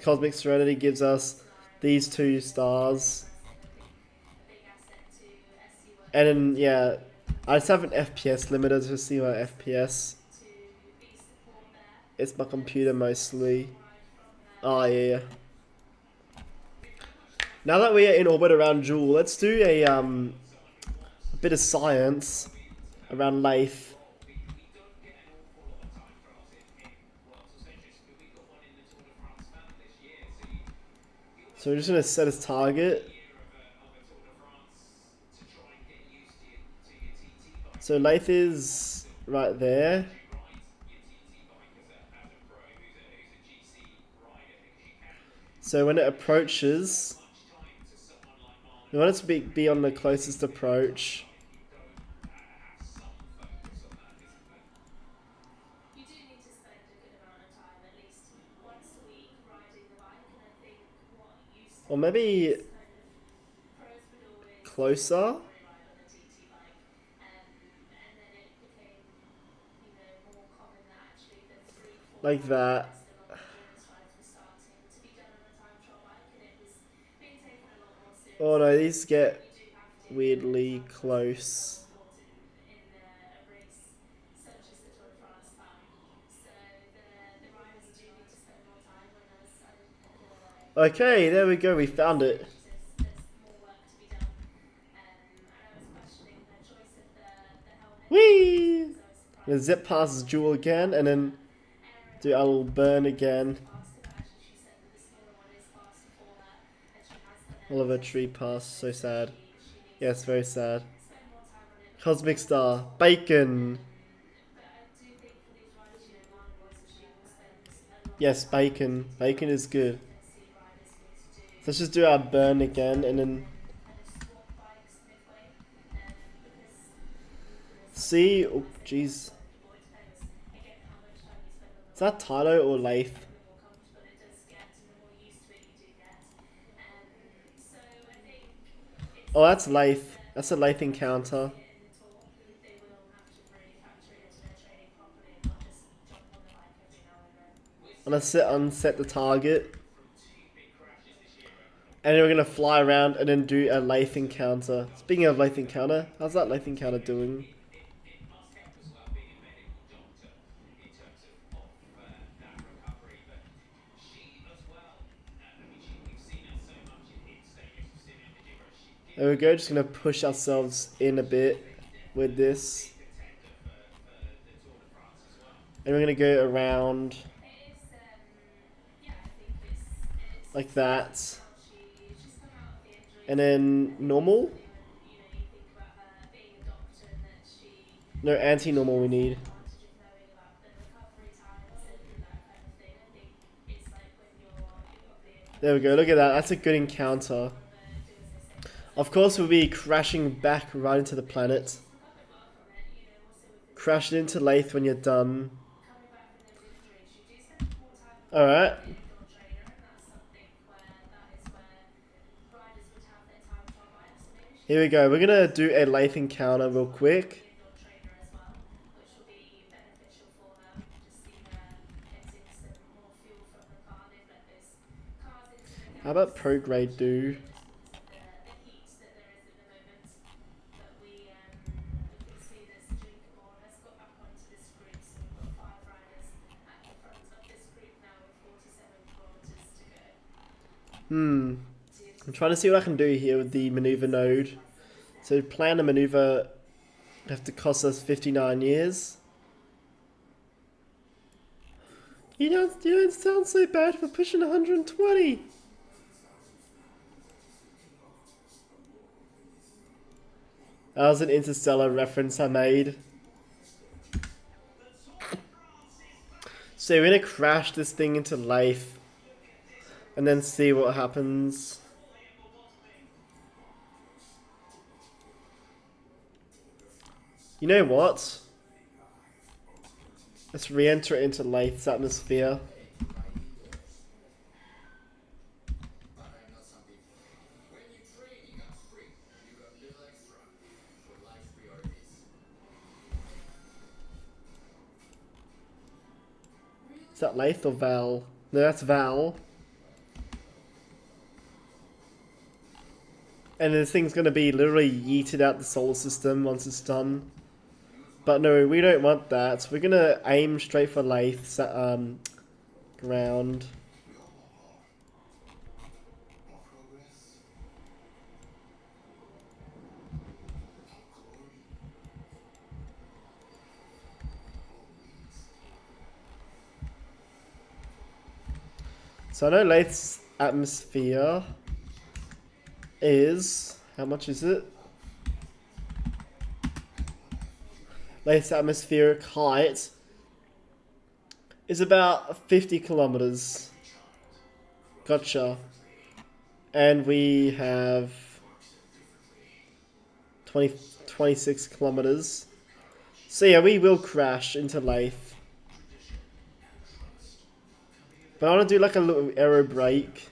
Cosmic Serenity gives us these two stars. And then, yeah, I just have an FPS limiter to see my FPS. It's my computer mostly. Oh, yeah. Now that we are in orbit around Joule, let's do a bit of science around life. So we're just gonna set his target. So Leith is right there. So when it approaches, we want it to be on the closest approach. Or maybe closer. Like that. Oh no, these get weirdly close. Okay, there we go, we found it. Whee! Gonna zip past Jewel again and then do our little burn again. Oliver tree pass, so sad. Yes, very sad. Cosmic Star, Bacon. Yes, Bacon. Bacon is good. So let's just do our burn again and then see. Oh, jeez. Is that Tylo or Leith? Oh, that's Leith. That's a Leith encounter. I'm gonna unset the target. And then we're gonna fly around and then do a Leith encounter. Speaking of Leith encounter, how's that Leith encounter doing? There we go, just gonna push ourselves in a bit with this. And we're gonna go around like that. And then normal? No, anti-normal we need. There we go, look at that, that's a good encounter. Of course we'll be crashing back right into the planet. Crash it into Leith when you're done. Alright. Here we go, we're gonna do a Leith encounter real quick. How about Prograde do? I'm trying to see what I can do here with the maneuver node. So plan a maneuver would have to cost us 59 years. You don't sound so bad for pushing 120. That was an Interstellar reference I made. So we're gonna crash this thing into Leith and then see what happens. You know what? Let's re-enter it into Leith's atmosphere. Is that Leith or Val? No, that's Val. And this thing's gonna be literally yeeted out the solar system once it's done. But no, we don't want that. We're gonna aim straight for Leith's ground. So I know Leith's atmosphere is, how much is it? Latest atmospheric height is about 50 kilometers. Gotcha. And we have 26 kilometers. So yeah, we will crash into Lathe. But I want to do like a little aero brake.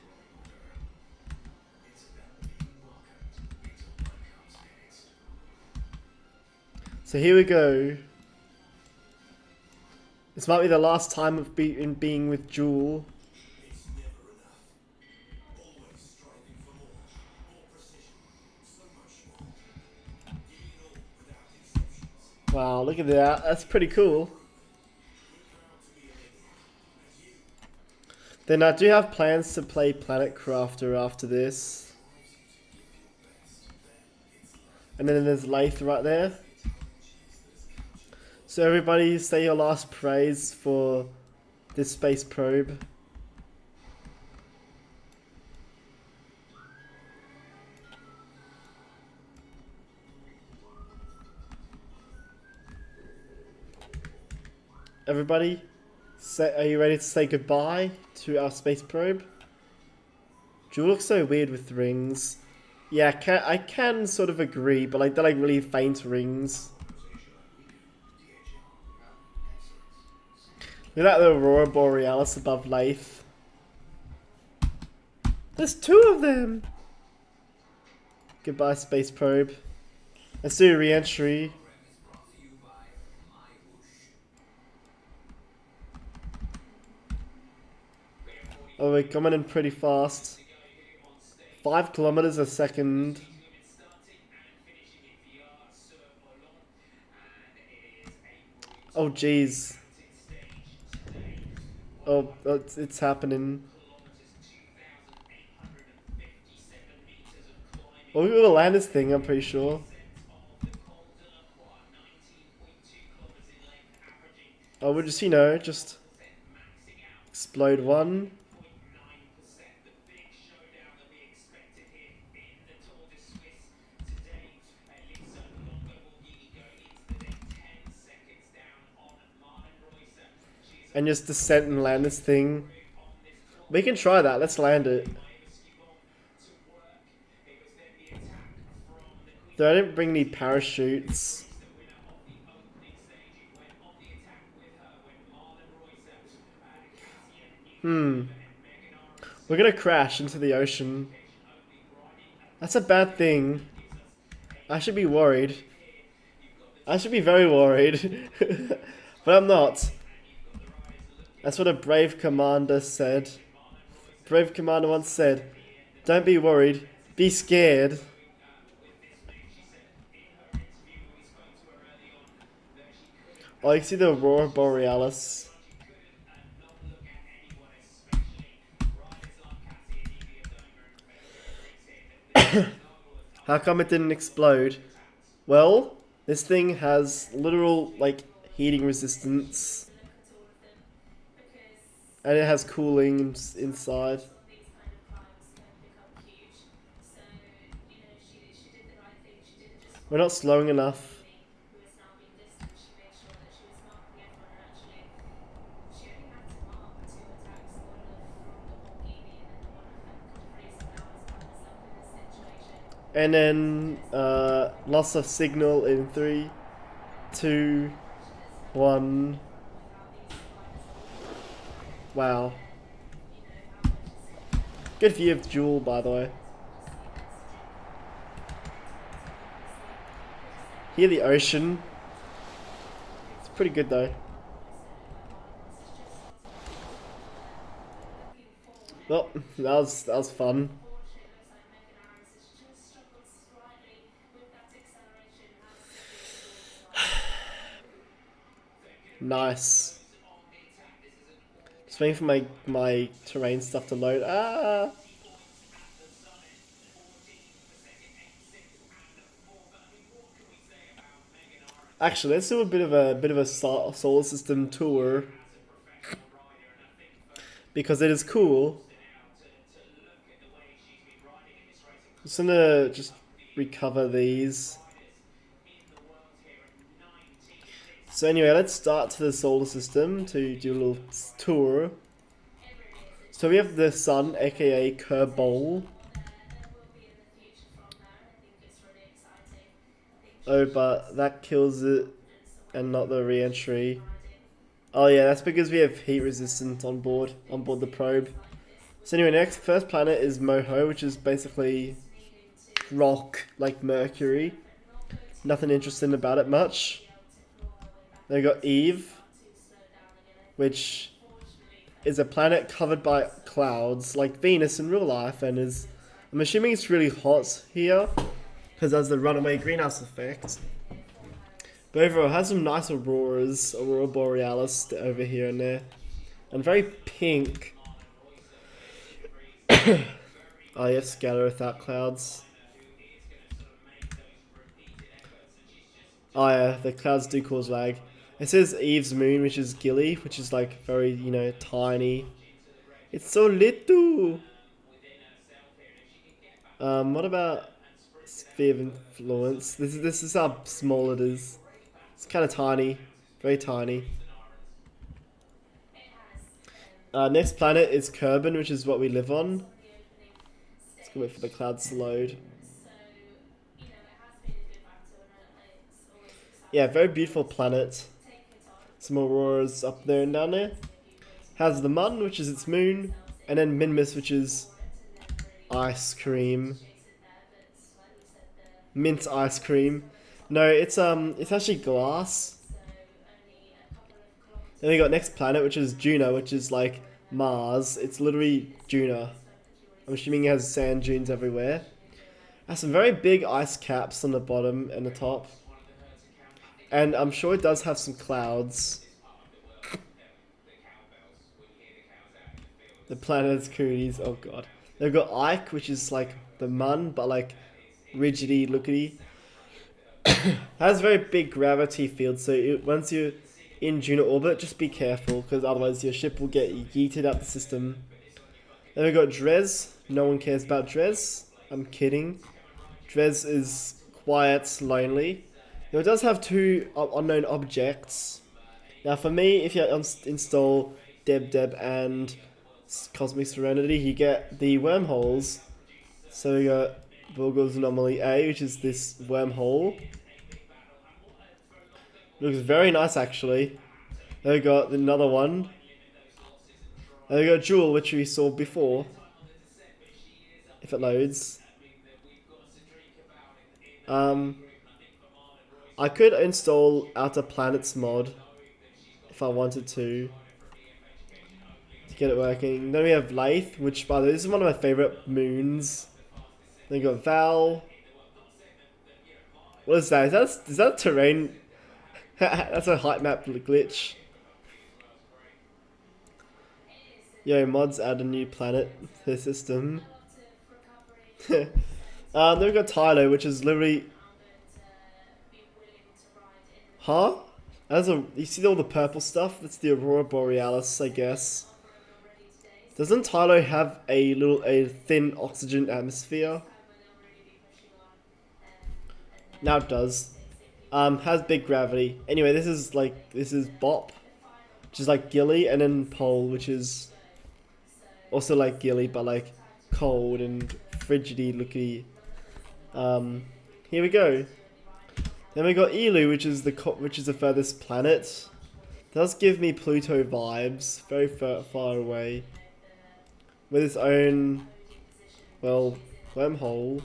So here we go. This might be the last time of being with Jewel. Wow, look at that. That's pretty cool. Then I do have plans to play Planet Crafter after this. And then there's Lathe right there. So everybody say your last praise for this space probe. Everybody, are you ready to say goodbye to our space probe? Jewel looks so weird with rings. Yeah, I can sort of agree, but like they're like really faint rings. Look at the Aurora Borealis above Lathe. There's two of them! Goodbye, space probe. Let's do a re-entry. Oh, we're coming in pretty fast. 5 kilometers a second. Oh, jeez. Oh, it's happening. Well, we will land this thing, I'm pretty sure. Oh, we'll just, you know, just explode one. And just descent and land this thing. We can try that. Let's land it. Though I didn't bring any parachutes. We're gonna crash into the ocean. That's a bad thing. I should be worried. I should be very worried. But I'm not. That's what a brave commander said. Brave commander once said, "Don't be worried, be scared." Oh, you can see the Aurora Borealis. How come it didn't explode? Well, this thing has literal, like, heating resistance. And it has cooling inside. We're not slowing enough. And then loss of signal in 3, 2, 1. Wow. Good view of Jewel, by the way. Hear the ocean. It's pretty good though. Well, that was fun. Nice. Just waiting for my terrain stuff to load. Ah. Actually, let's do a bit of a solar system tour because it is cool. Just gonna just recover these. So anyway, let's start to the solar system to do a little tour. So we have the sun, aka Kerbal. Oh, but that kills it and not the re-entry. Oh yeah, that's because we have heat resistance on board the probe. So anyway, next first planet is Moho, which is basically rock like Mercury. Nothing interesting about it much. Then we got Eve, which is a planet covered by clouds like Venus in real life, and is, I'm assuming it's really hot here because it has the runaway greenhouse effect. But overall, it has some nice auroras, aurora borealis over here and there, and very pink. Oh, you have scatter without clouds. Oh yeah, the clouds do cause lag. It says Eve's moon, which is Gilly, which is like very, tiny. It's so little. What about sphere of influence? This is how small it is. It's kind of tiny, very tiny. Next planet is Kerbin, which is what we live on. Let's go wait for the clouds to load. Yeah, very beautiful planet. Some auroras up there and down there. Has the Mun, which is its moon, and then Minmus, which is ice cream. Mint ice cream. No, it's actually glass. Then we got next planet, which is Juno, which is like Mars. It's literally Juno. I'm assuming it has sand dunes everywhere. Has some very big ice caps on the bottom and the top. And I'm sure it does have some clouds. The planet's cooties, oh god. They've got Ike, which is like the Mun, but like rigidy lookity. Has very big gravity field, so once you're in Juno orbit, just be careful, because otherwise your ship will get yeeted out the system. Then we got Drez. No one cares about Drez. I'm kidding. Drez is quiet, lonely. Now it does have two unknown objects. Now for me, if you install Deb and Cosmic Serenity, you get the wormholes. So we got Vogel's Anomaly A, which is this wormhole. Looks very nice actually. Then we got another one. Then we got Jewel, which we saw before. If it loads. I could install Outer Planets mod if I wanted to get it working. Then we have Lathe, which by the way, this is one of my favorite moons. Then we got Val. What is that? Is that terrain? That's a height map glitch. Yo, mods add a new planet to the system. Then we got Tylo, which is literally. Huh? You see all the purple stuff? That's the Aurora Borealis, I guess. Doesn't Tylo have a thin oxygen atmosphere? Now it does. Has big gravity. Anyway, this is Bop, which is like Gilly, and then Pole, which is also like Gilly, but like cold and frigidy looky. Here we go. Then we got Elu, which is the furthest planet. Does give me Pluto vibes, very far away, with its own, well, wormhole.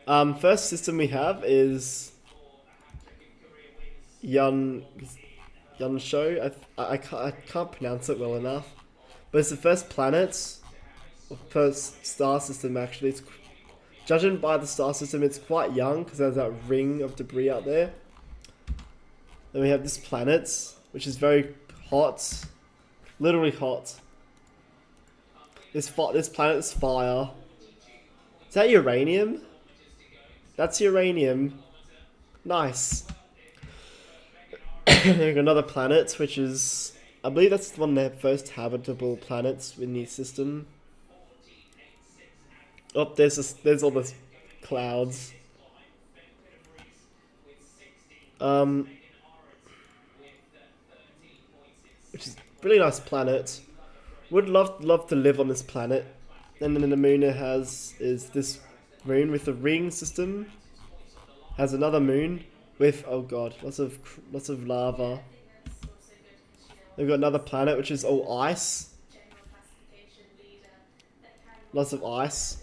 First system we have is Yunsho. I can't pronounce it well enough, but it's the first planet, or first star system actually. It's judging by the star system, it's quite young because there's that ring of debris out there. Then we have this planet, which is very hot, literally hot. This planet is fire. Is that uranium? That's uranium. Nice. Then we got another planet, which is, I believe that's one of the first habitable planets in the system. Oh, there's all the clouds. Which is a really nice planet. Would love to live on this planet. And then the moon it has is this moon with a ring system. Has another moon with, oh god, lots of lava. They've got another planet which is all ice. Lots of ice.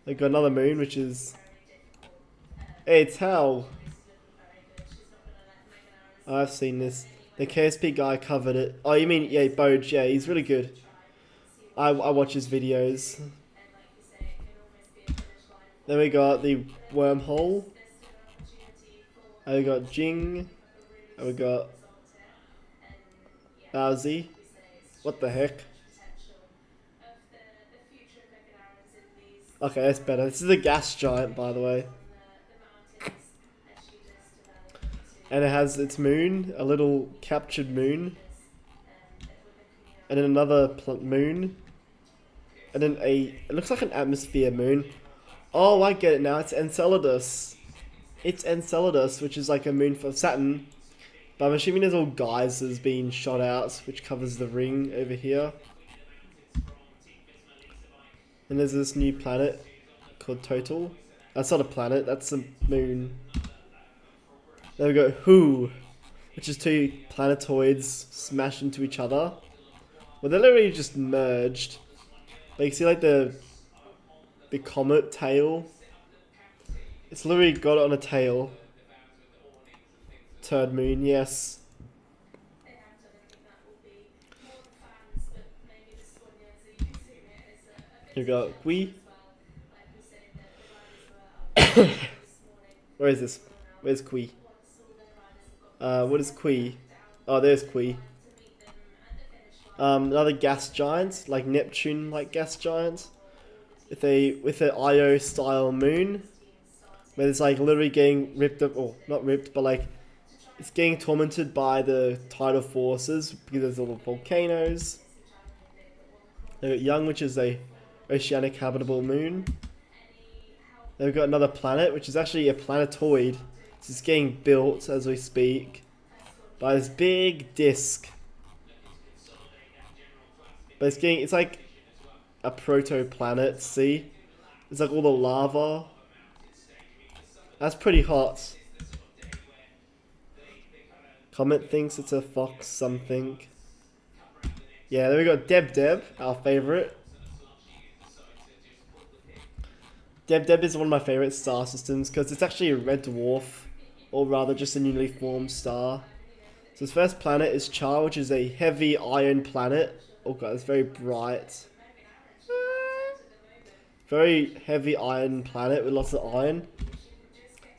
They've got another moon which is, hey, it's hell. I've seen this. The KSP guy covered it. Oh, you mean, yeah, Boj, yeah, he's really good. I watch his videos. Then we got the wormhole. And we got Jing. And we got Bowsy. What the heck? Okay, that's better. This is a gas giant, by the way. And it has its moon, a little captured moon. And then another moon. And then it looks like an atmosphere moon. Oh, I get it now. It's Enceladus. It's Enceladus, which is like a moon for Saturn. But I'm assuming there's all geysers being shot out, which covers the ring over here. And there's this new planet called Total. That's not a planet, that's a moon. There we go, Who, which is two planetoids smashed into each other. Well, they're literally just merged. But you see like the comet tail? It's literally got it on a tail. Turd moon, yes. You got Qui. Where is this? Where's Qui? What is Qui? Oh, there's Qui. Another gas giant, like Neptune, like gas giant, with an Io style moon, where it's like literally getting ripped up, or not ripped, but like it's getting tormented by the tidal forces because there's all the volcanoes. They've got Young, which is a oceanic habitable moon. They've got another planet, which is actually a planetoid. It's getting built as we speak by this big disc. But it's like a proto-planet, see? It's like all the lava. That's pretty hot. Comet thinks it's a fox something. Yeah, then we got Deb, our favorite. Deb is one of my favorite star systems because it's actually a red dwarf, or rather just a newly formed star. So its first planet is Char, which is a heavy iron planet. Oh god, it's very bright. Very heavy iron planet with lots of iron.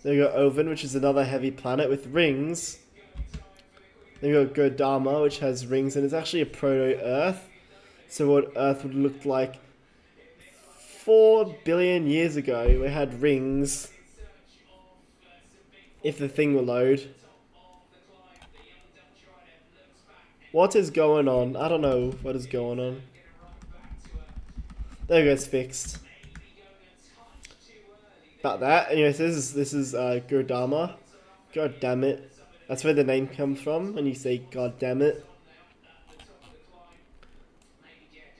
Then we got Oven, which is another heavy planet with rings. Then we got Godama, which has rings, and it's actually a proto-Earth. So what Earth would look like 4 billion years ago, we had rings. If the thing will load. What is going on? I don't know what is going on. There we go, it's fixed. About that. Anyways, this is Godama. God damn it. That's where the name comes from when you say god damn it.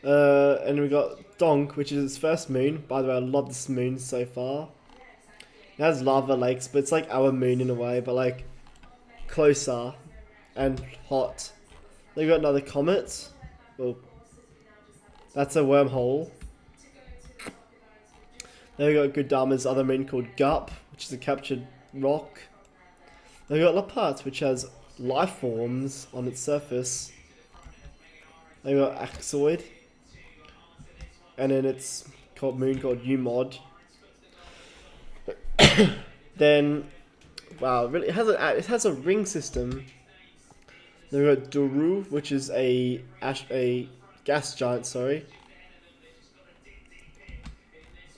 And we got Donk, which is its first moon. By the way, I love this moon so far. It has lava lakes, but it's like our moon in a way, but like closer and hot. Then we got another comet. Well, that's a wormhole. Then we got Godama's other moon called Gup, which is a captured rock. Then we got Lapat, which has life forms on its surface. Then we got Axoid. And then it's called moon called Umod. Then, wow, really, it has a ring system. Then we got Duru, which is a gas giant. Sorry.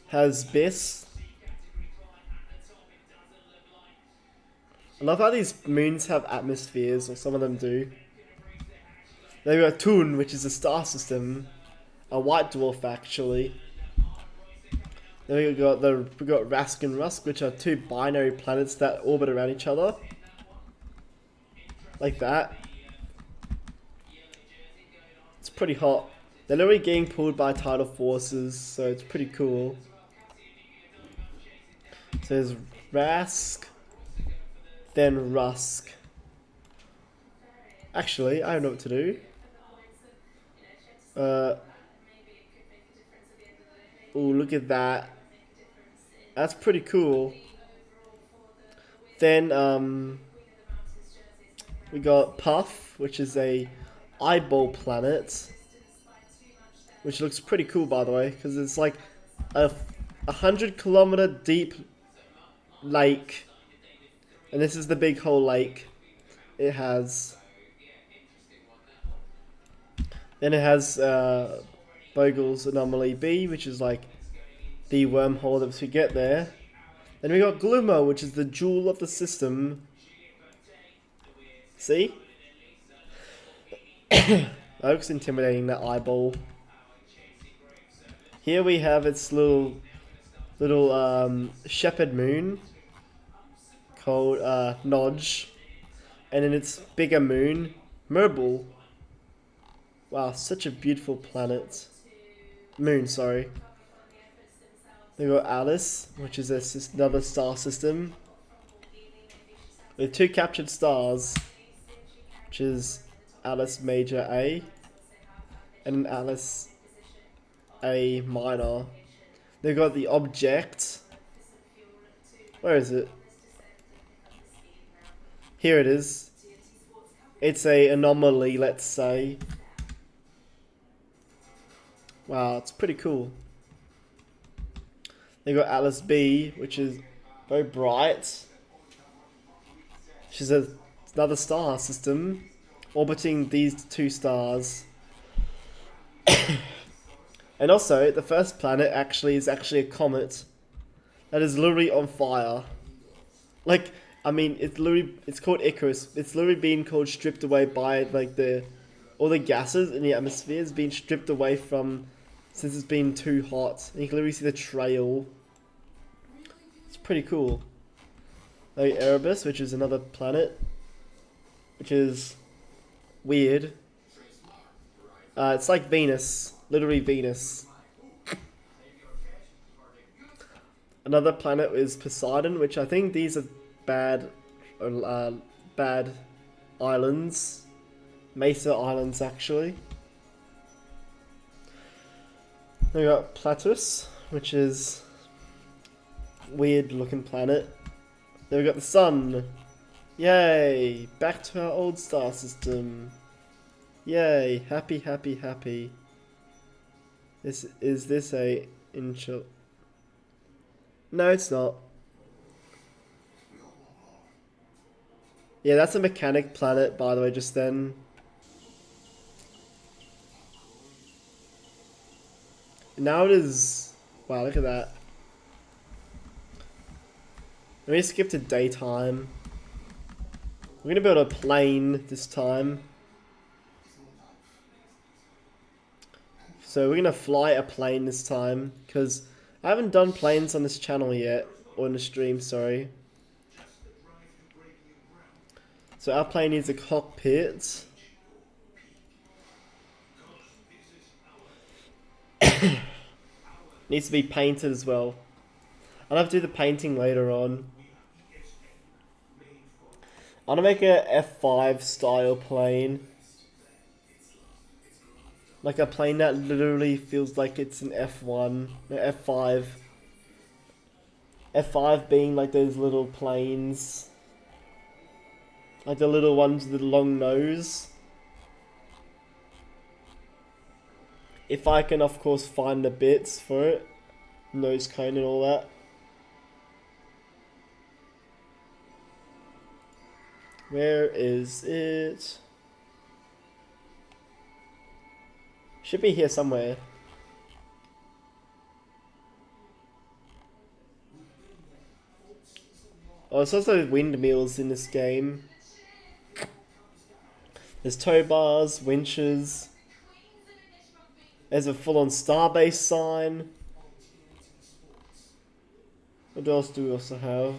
Has Biss. I love how these moons have atmospheres, or some of them do. Then we got Toon, which is a star system. A white dwarf, actually. Then we got Rask and Rusk, which are two binary planets that orbit around each other, like that. It's pretty hot. They're literally getting pulled by tidal forces, so it's pretty cool. So there's Rask, then Rusk. Actually, I don't know what to do. Oh, look at that. That's pretty cool. Then we got Puff, which is a eyeball planet, which looks pretty cool, by the way, because it's like a 100-kilometer deep lake, and this is the big whole lake it has. Then it has Bogle's Anomaly B, which is like the wormhole that we get there. Then we got Gloomo, which is the jewel of the system. See? That looks intimidating, that eyeball. Here we have its little shepherd moon called Nodge, and then its bigger moon, Merble. Wow, such a beautiful planet. Moon, sorry. We got Alice, which is another star system with 2 captured stars, which is Alice Major A and Alice A Minor. They've got the object. Where is it? Here it is. It's a anomaly, let's say. Wow, it's pretty cool. They got Alice B, which is very bright. She's another star system orbiting these 2 stars. And also, the first planet is actually a comet that is literally on fire. Like, I mean, it's called Icarus. It's literally being called stripped away by like all the gases in the atmosphere is being stripped away from, since it's been too hot. And you can literally see the trail. It's pretty cool. Like Erebus, which is another planet, which is weird. It's like Venus, literally Venus. Another planet is Poseidon, which I think these are bad islands. Mesa Islands, actually. Then we got Platus, which is weird looking planet. Then we got the Sun. Yay! Back to our old star system. Yay! Happy, happy, happy. Is this a inch? No, it's not. Yeah, that's a mechanic planet, by the way, just then. Now it is... Wow, look at that. Let me skip to daytime. We're gonna build a plane this time. So we're gonna fly a plane this time, because I haven't done planes on this channel yet. Or in the stream, sorry. So our plane needs a cockpit. Needs to be painted as well. I'll have to do the painting later on. I'm gonna make a F5 style plane. Like a plane that literally feels like it's an F1. No, F5. F5 being like those little planes. Like the little ones with the long nose. If I can, of course, find the bits for it. Nose cone and all that. Where is it? Should be here somewhere. Oh, there's also windmills in this game. There's tow bars, winches. There's a full-on starbase sign. What else do we also have?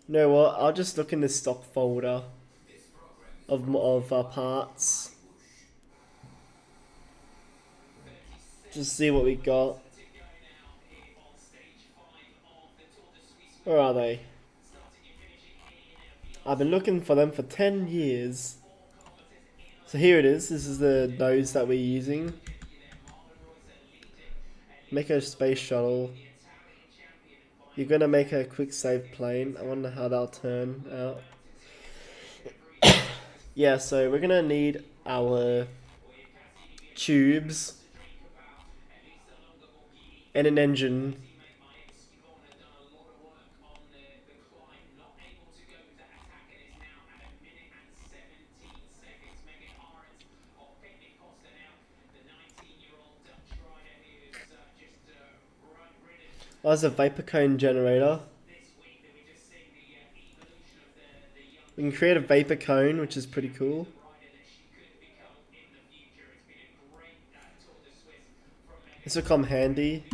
You know what? I'll just look in the stock folder of parts. Just see what we got. Where are they? I've been looking for them for 10 years. So here it is. This is the nose that we're using. Make a space shuttle. You're gonna make a quick save plane. I wonder how that'll turn out. Yeah, so we're gonna need our tubes and an engine. Oh, there's a vapor cone generator. We can create a vapor cone, which is pretty cool. This will come handy.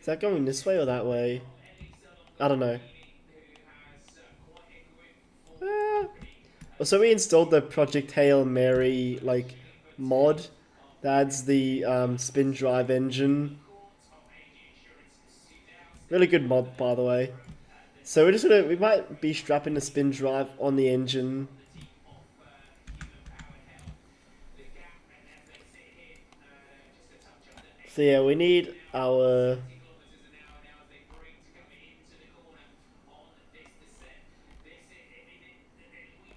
Is that going this way or that way? I don't know. So we installed the Project Hail Mary mod that adds the spin drive engine. Really good mod, by the way. So we might be strapping the spin drive on the engine. So yeah, we need our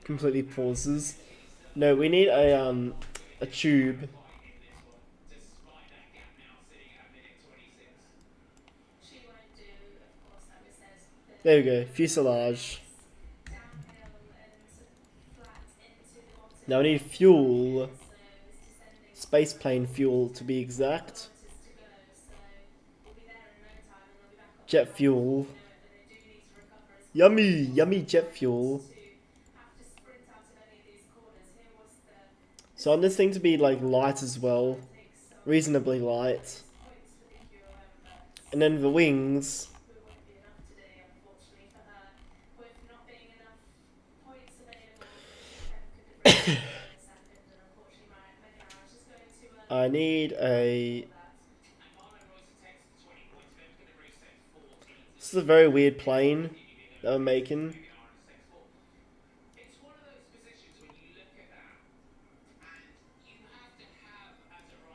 completely pauses. No, we need a tube. There we go, fuselage. Now we need fuel. Space plane fuel to be exact. Jet fuel. Yummy, yummy jet fuel. So I want this thing to be like light as well. Reasonably light. And then the wings. I need a... This is a very weird plane that I'm making.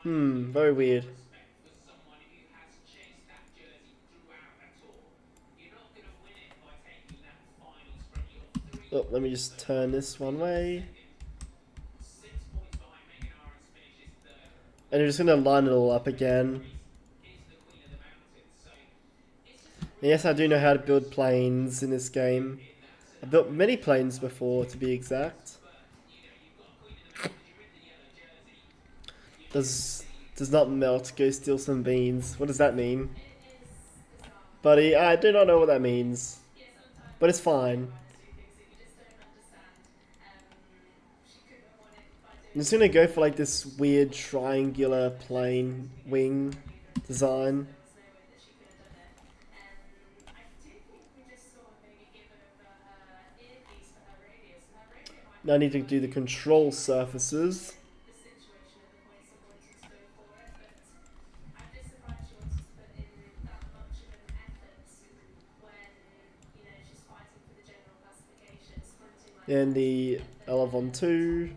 Very weird. Oh, let me just turn this one way. And I'm just gonna line it all up again. And yes, I do know how to build planes in this game. I've built many planes before, to be exact. Does not melt, go steal some beans. What does that mean? Buddy, I do not know what that means. But it's fine. I'm just gonna go for like this weird triangular plane wing design. Now I need to do the control surfaces. And the Elevon 2.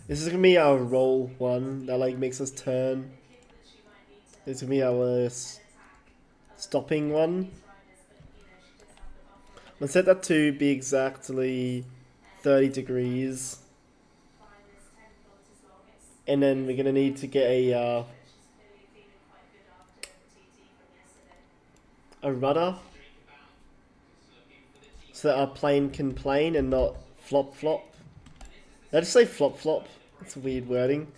This is gonna be our roll one that like makes us turn. This is gonna be our stopping one. Let's set that to be exactly 30 degrees. And then we're gonna need to get a rudder so that our plane can plane and not flop flop. Did I just say flop flop? That's weird wording.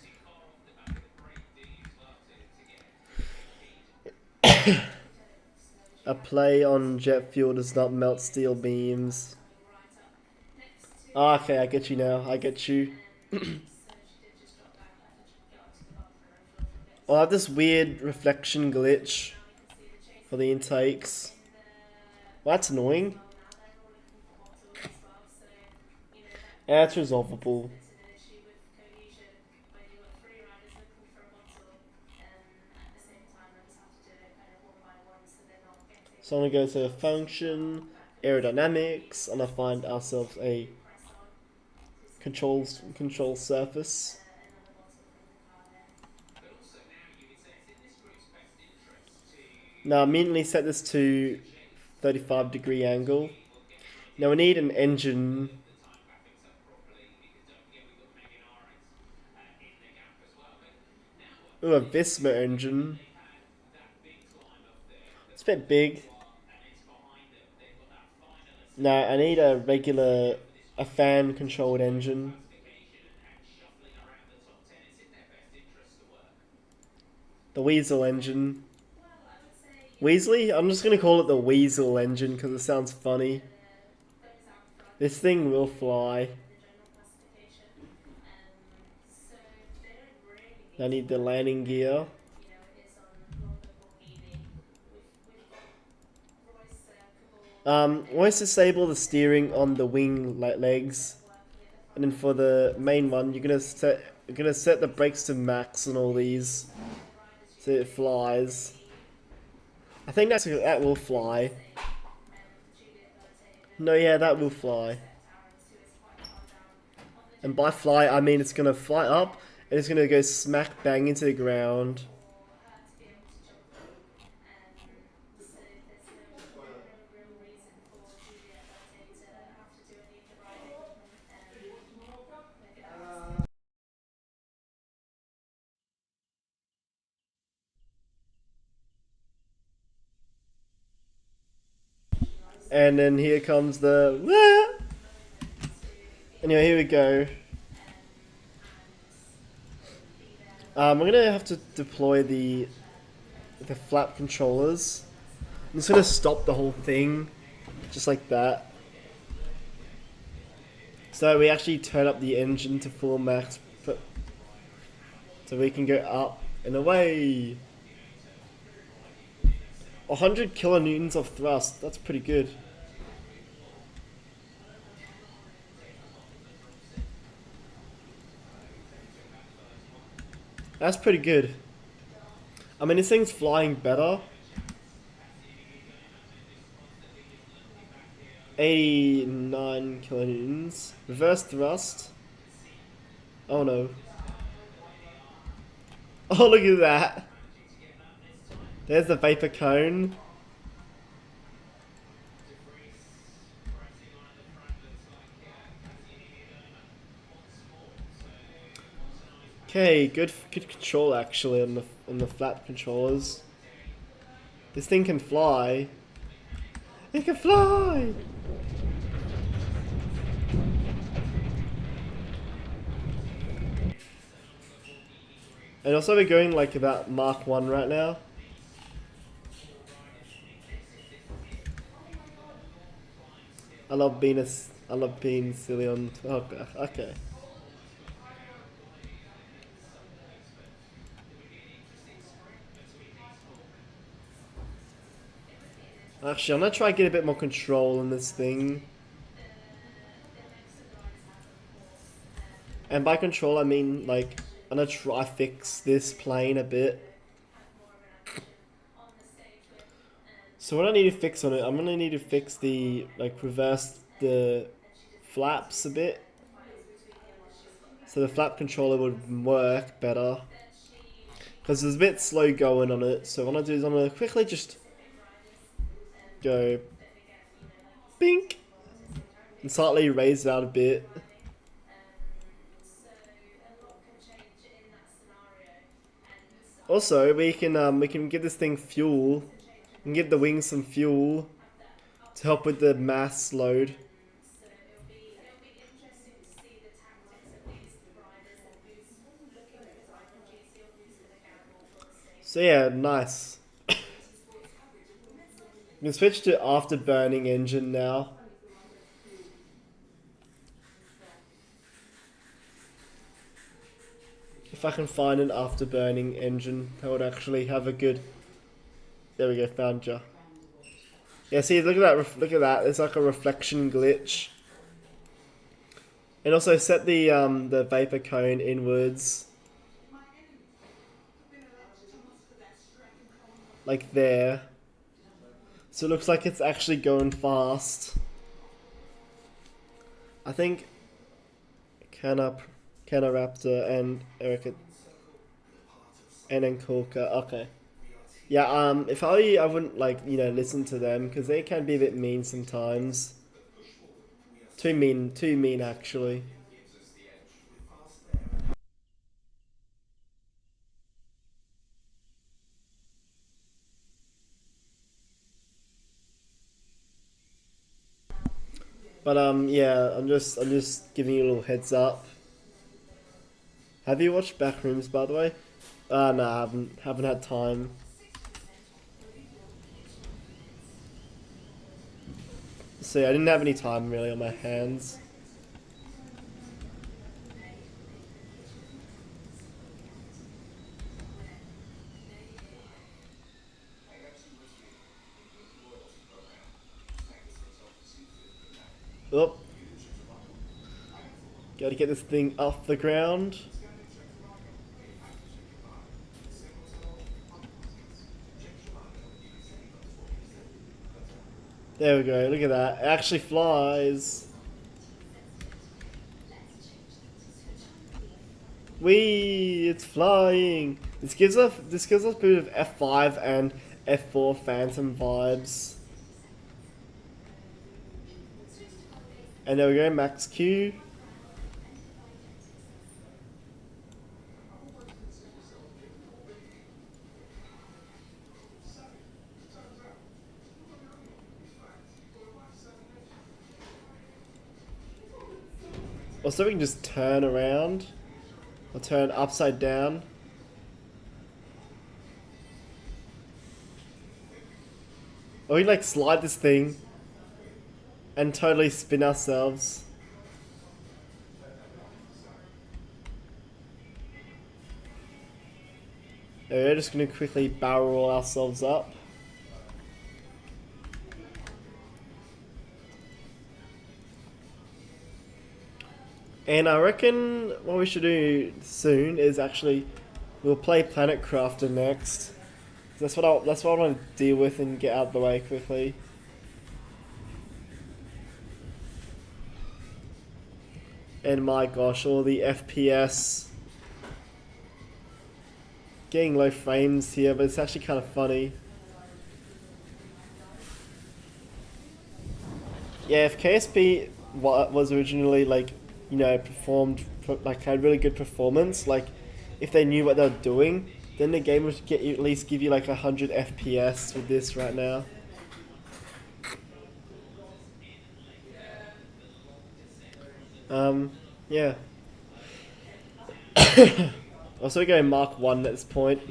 A play on jet fuel does not melt steel beams. Oh, okay, I get you now. I get you. I have this weird reflection glitch for the intakes. Well, that's annoying. Yeah, it's resolvable. So I'm gonna go to function, aerodynamics, and I find ourselves a control surface. Now immediately set this to 35-degree angle. Now we need an engine. Ooh, a Visma engine. It's a bit big. No, I need a fan-controlled engine. The Weasel engine. Weasley? I'm just gonna call it the Weasel engine because it sounds funny. This thing will fly. I need the landing gear. Always disable the steering on the wing legs, and then for the main one, you're gonna set the brakes to max on all these, so it flies. I think that will fly. No, yeah, that will fly. And by fly, I mean it's gonna fly up and it's gonna go smack bang into the ground. And then here comes the... Anyway, here we go. I'm gonna have to deploy the flap controllers. I'm just gonna stop the whole thing, just like that. So we actually turn up the engine to full max, so we can go up and away. 100 kilonewtons of thrust, that's pretty good. That's pretty good. I mean, this thing's flying better. 89 kilonewtons. Reverse thrust. Oh no. Oh, look at that. There's the vapor cone. Okay, good control actually on the flap controllers. This thing can fly. It can fly! And also we're going like about Mark 1 right now. I love being silly on... Oh, okay. Actually, I'm gonna try to get a bit more control in this thing. And by control, I mean, like, I'm gonna try fix this plane a bit. So what I need to fix on it, I'm gonna need to fix the, like, reverse the flaps a bit. So the flap controller would work better. Because it's a bit slow going on it. So what I'm gonna do is I'm gonna quickly just go bink and slightly raise it out a bit. Also, we can give this thing fuel. We can give the wings some fuel to help with the mass load. So yeah, nice. We can switch to afterburning engine now. if I can find an afterburning engine that would actually have a good. There we go, found ya. Yeah, see, look at that. Look at that. It's like a reflection glitch. And also set the vapor cone inwards, like there. So it looks like it's actually going fast. I think Canaraptor and Erica and Enkolka. Okay. Yeah, if I were you, I wouldn't listen to them because they can be a bit mean sometimes. Too mean actually. But yeah, I'm just giving you a little heads up. Have you watched Backrooms, by the way? No, I haven't had time. So yeah, I didn't have any time really on my hands. Oh, gotta get this thing off the ground. There we go, look at that. It actually flies. Whee! It's flying. This gives us a bit of F5 and F4 Phantom vibes. And there we go, max Q. Also, we can just turn around. Or turn upside down. Or we can like slide this thing and totally spin ourselves. We're just gonna quickly barrel roll ourselves up. And I reckon what we should do soon is actually we'll play Planet Crafter next. That's what I want to deal with and get out of the way quickly. And my gosh, all the FPS. Getting low frames here, but it's actually kind of funny. Yeah, if KSP was originally performed, had really good performance, like if they knew what they were doing, then the game would at least give you like 100 FPS with this right now. Yeah. Also going Mark 1 at this point.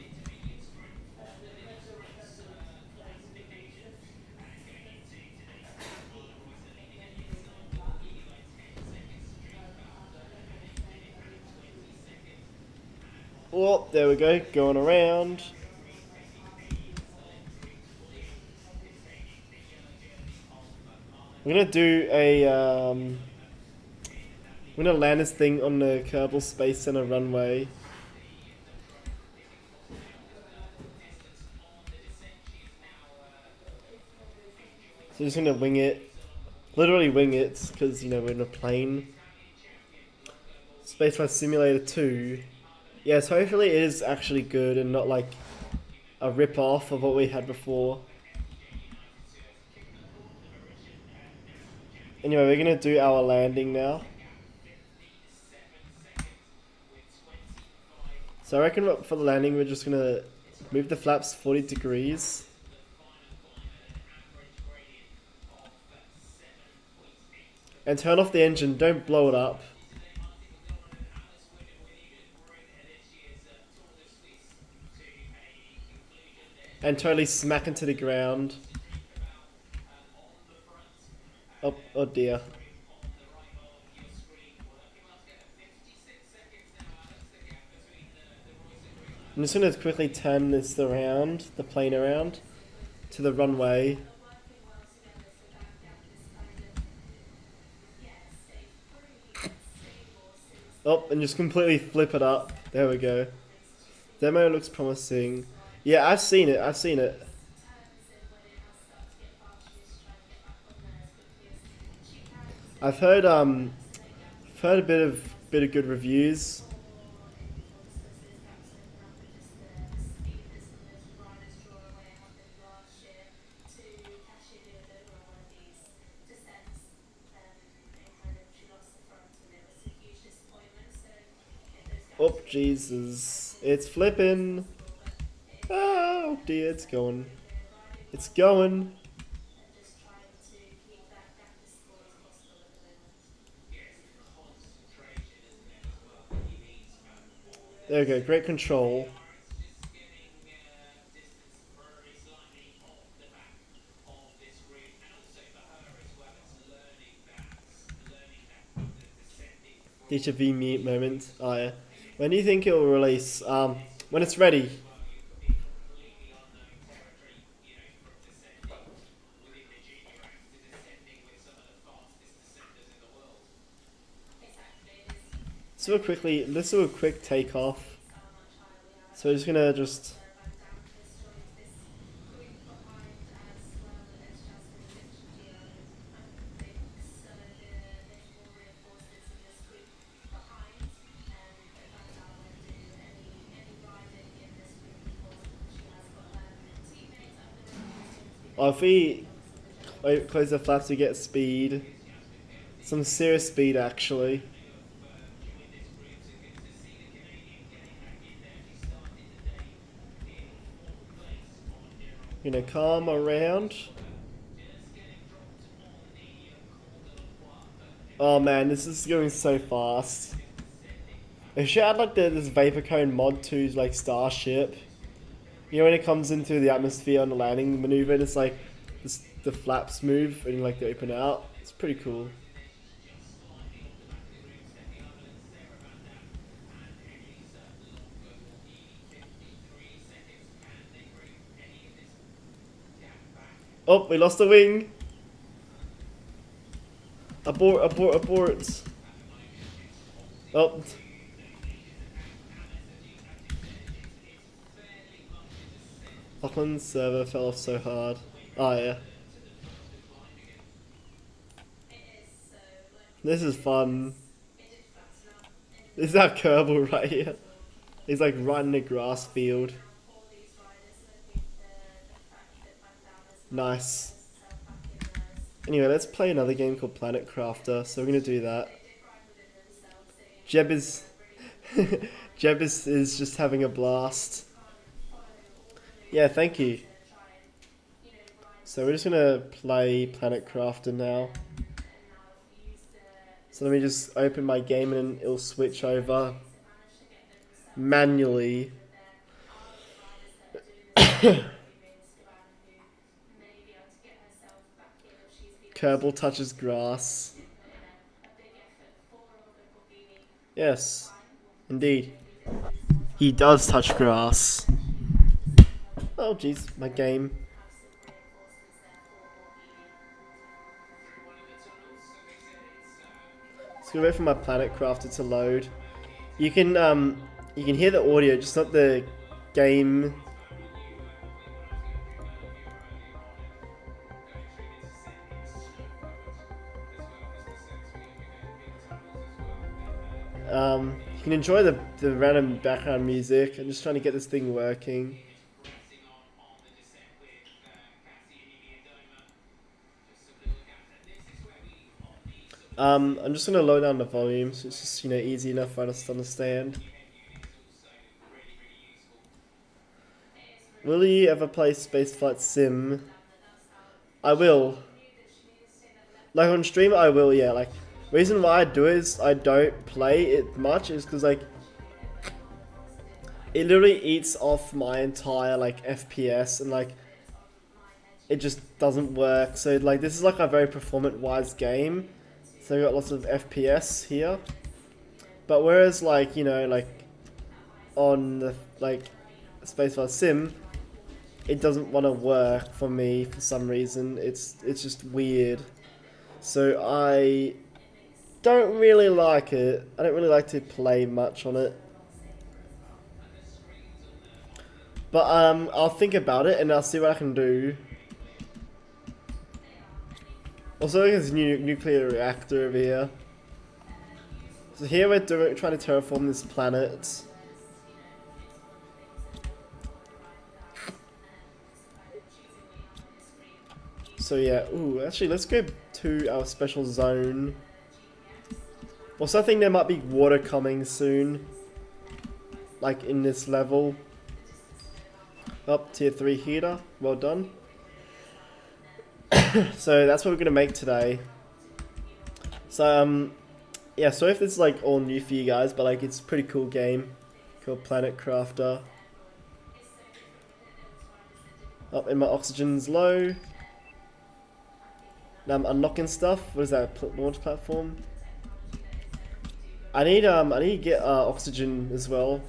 Oh, there we go, going around. We're gonna do a we're gonna land this thing on the Kerbal Space Center runway. So just gonna wing it, literally wing it, because we're in a plane. Spaceflight Simulator 2. Yes, hopefully it is actually good and not like a rip-off of what we had before. Anyway, we're gonna do our landing now. So I reckon for the landing we're just gonna move the flaps 40 degrees. And turn off the engine, don't blow it up. And totally smack into the ground. Oh dear. I'm just gonna quickly turn this around, the plane around, to the runway. Oh, and just completely flip it up. There we go. Demo looks promising. Yeah, I've seen it. I've seen it. I've heard a bit of good reviews. Oh Jesus! It's flipping. Oh dear, it's going. It's going. There we go. Great control. Teacher V meet moment. Oh yeah. When do you think it will release? When it's ready. Let's do a quick takeoff. So we're just gonna just. Oh, if we close the flaps, we get speed. Some serious speed, actually. Gonna calm around. Oh man, this is going so fast. If she had like this vapor cone mod to like Starship, you know when it comes into the atmosphere on the landing maneuver, and it's like the flaps move and like they open out. It's pretty cool. Oh, we lost a wing. Abort, abort, abort. Oh. Auckland's server fell off so hard. Oh yeah. This is fun. This is our Kerbal right here. He's like right in the grass field. Nice. Anyway, let's play another game called Planet Crafter. So we're gonna do that. Jeb is Jeb is just having a blast. Yeah, thank you. So we're just gonna play Planet Crafter now. So let me just open my game and it'll switch over manually. Kerbal touches grass. Yes, indeed. He does touch grass. Oh jeez, my game. Let's go wait for my Planet Crafter to load. You can hear the audio, just not the game. You can enjoy the random background music. I'm just trying to get this thing working. I'm just gonna lower down the volume so it's just easy enough for us to understand. Will you ever play Spaceflight Sim? I will. Like on stream, I will. Yeah. Like, reason why I do it is I don't play it much is because like it literally eats off my entire like FPS and like it just doesn't work. So like this is like a very performant wise game. So we got lots of FPS here. But whereas like like on the like spacebar sim, it doesn't want to work for me for some reason. It's just weird. So I don't really like it. I don't really like to play much on it. But I'll think about it and I'll see what I can do. Also, there's a new nuclear reactor over here. So here we're trying to terraform this planet. So yeah, ooh, actually let's go to our special zone. Also, I think there might be water coming soon. Like in this level. Up, tier 3 heater, well done. So that's what we're gonna make today. So yeah, so if this is like all new for you guys, but like it's a pretty cool game called Planet Crafter. Up, and my oxygen's low. Now I'm unlocking stuff. What is that? Launch platform. I need to get oxygen as well.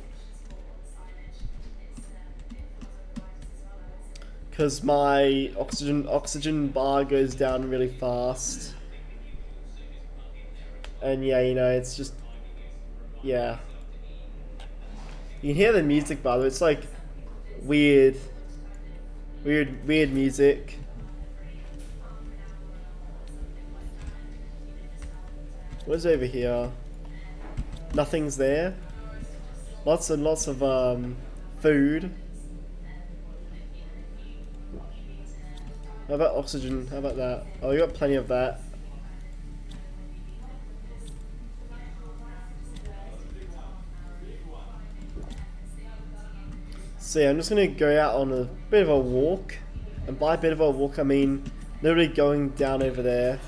Because my oxygen bar goes down really fast. And yeah, you know, it's just, yeah. You can hear the music, by the way. It's like weird music. What's over here? Nothing's there. Lots and lots of food. How about oxygen? How about that? Oh, we got plenty of that. So yeah, I'm just gonna go out on a bit of a walk. And by a bit of a walk, I mean literally going down over there.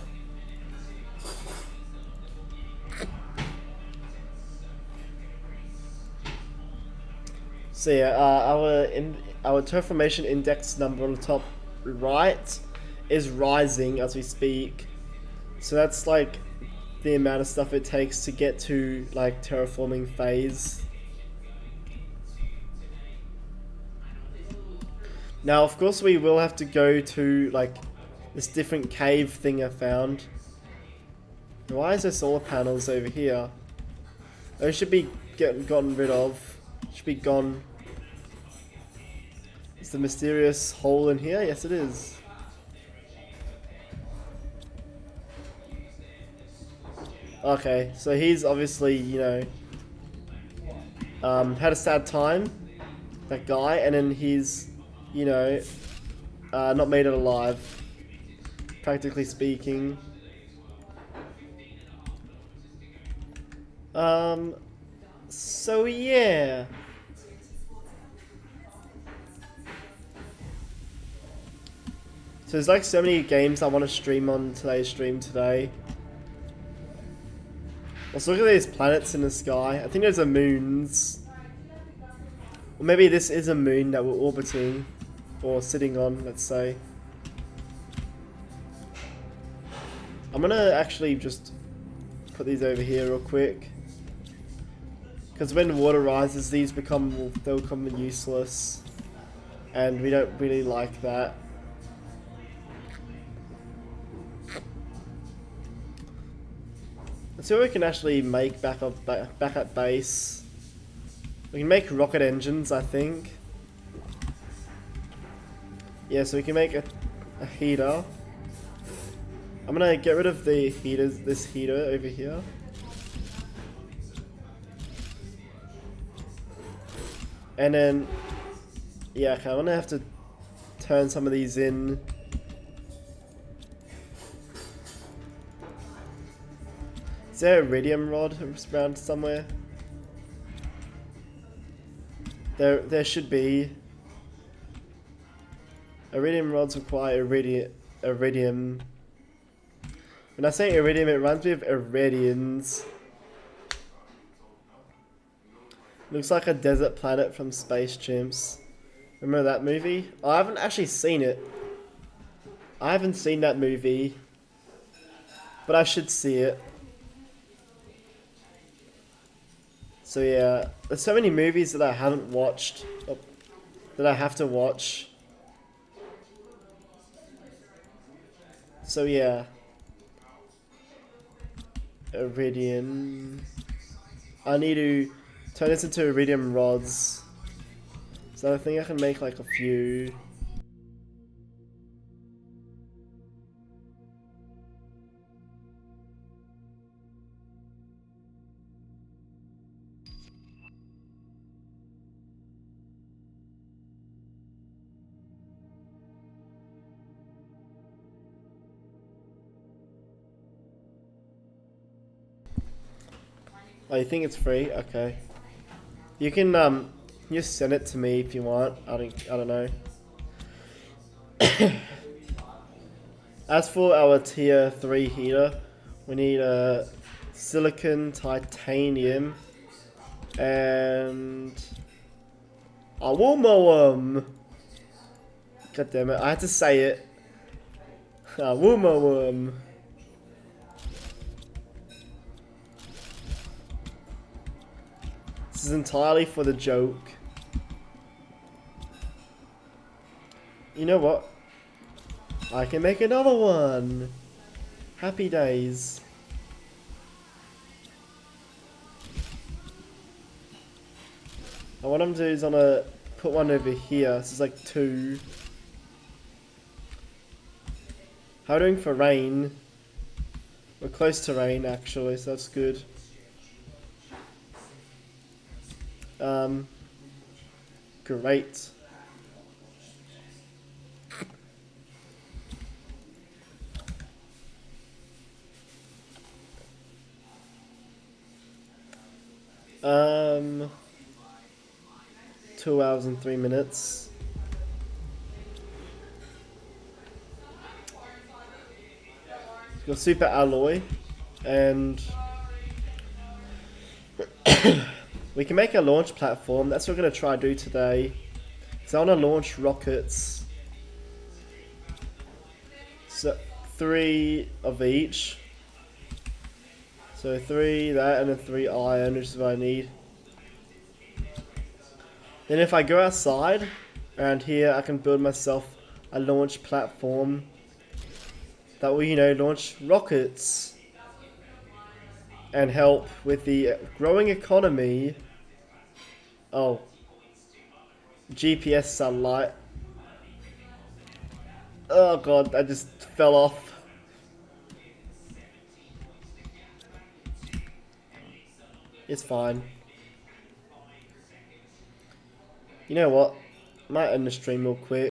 So yeah, our terraformation index number on the top right is rising as we speak. So that's like the amount of stuff it takes to get to like terraforming phase. Now of course we will have to go to like this different cave thing I found. Why is there solar panels over here? Those should be gotten rid of. Should be gone. Is the mysterious hole in here? Yes, it is. Okay, so he's obviously, you know, had a sad time, that guy, and then he's, you know, not made it alive, practically speaking. So yeah. So there's like so many games I want to stream on today's stream today. Let's look at these planets in the sky. I think those are moons. Or maybe this is a moon that we're orbiting. Or sitting on, let's say. I'm gonna actually just put these over here real quick. Because when water rises, they'll become useless. And we don't really like that. Let's see what we can actually make back at base. We can make rocket engines, I think. Yeah, so we can make a heater. I'm gonna get rid of the heaters, this heater over here. And then, yeah, okay, I'm gonna have to turn some of these in. Is there a iridium rod around somewhere? There should be. Iridium rods require iridium. When I say iridium, it reminds me of Iridians. Looks like a desert planet from Space Chimps. Remember that movie? Oh, I haven't actually seen it. I haven't seen that movie. But I should see it. So yeah, there's so many movies that I haven't watched. Oh, that I have to watch. So yeah. Iridium. I need to turn this into iridium rods. So I think I can make like a few. Oh, you think it's free? Okay. You can just send it to me if you want. I don't know. As for our tier 3 heater, we need a silicon, titanium, and aluminum. God damn it! I had to say it. Aluminum. This is entirely for the joke. You know what? I can make another one. Happy days. And what I'm doing is I'm gonna put one over here. This is like 2. How are we doing for rain? We're close to rain actually, so that's good. Great. Um, 2 hours and 3 minutes. Got super alloy, and we can make a launch platform. That's what we're gonna try to do today. So I want to launch rockets. So 3 of each. So 3 that, and then 3 iron, which is what I need. Then if I go outside, around here, I can build myself a launch platform that will, you know, launch rockets and help with the growing economy. Oh, GPS satellite. Oh god, I just fell off. It's fine. You know what? I might end the stream real quick.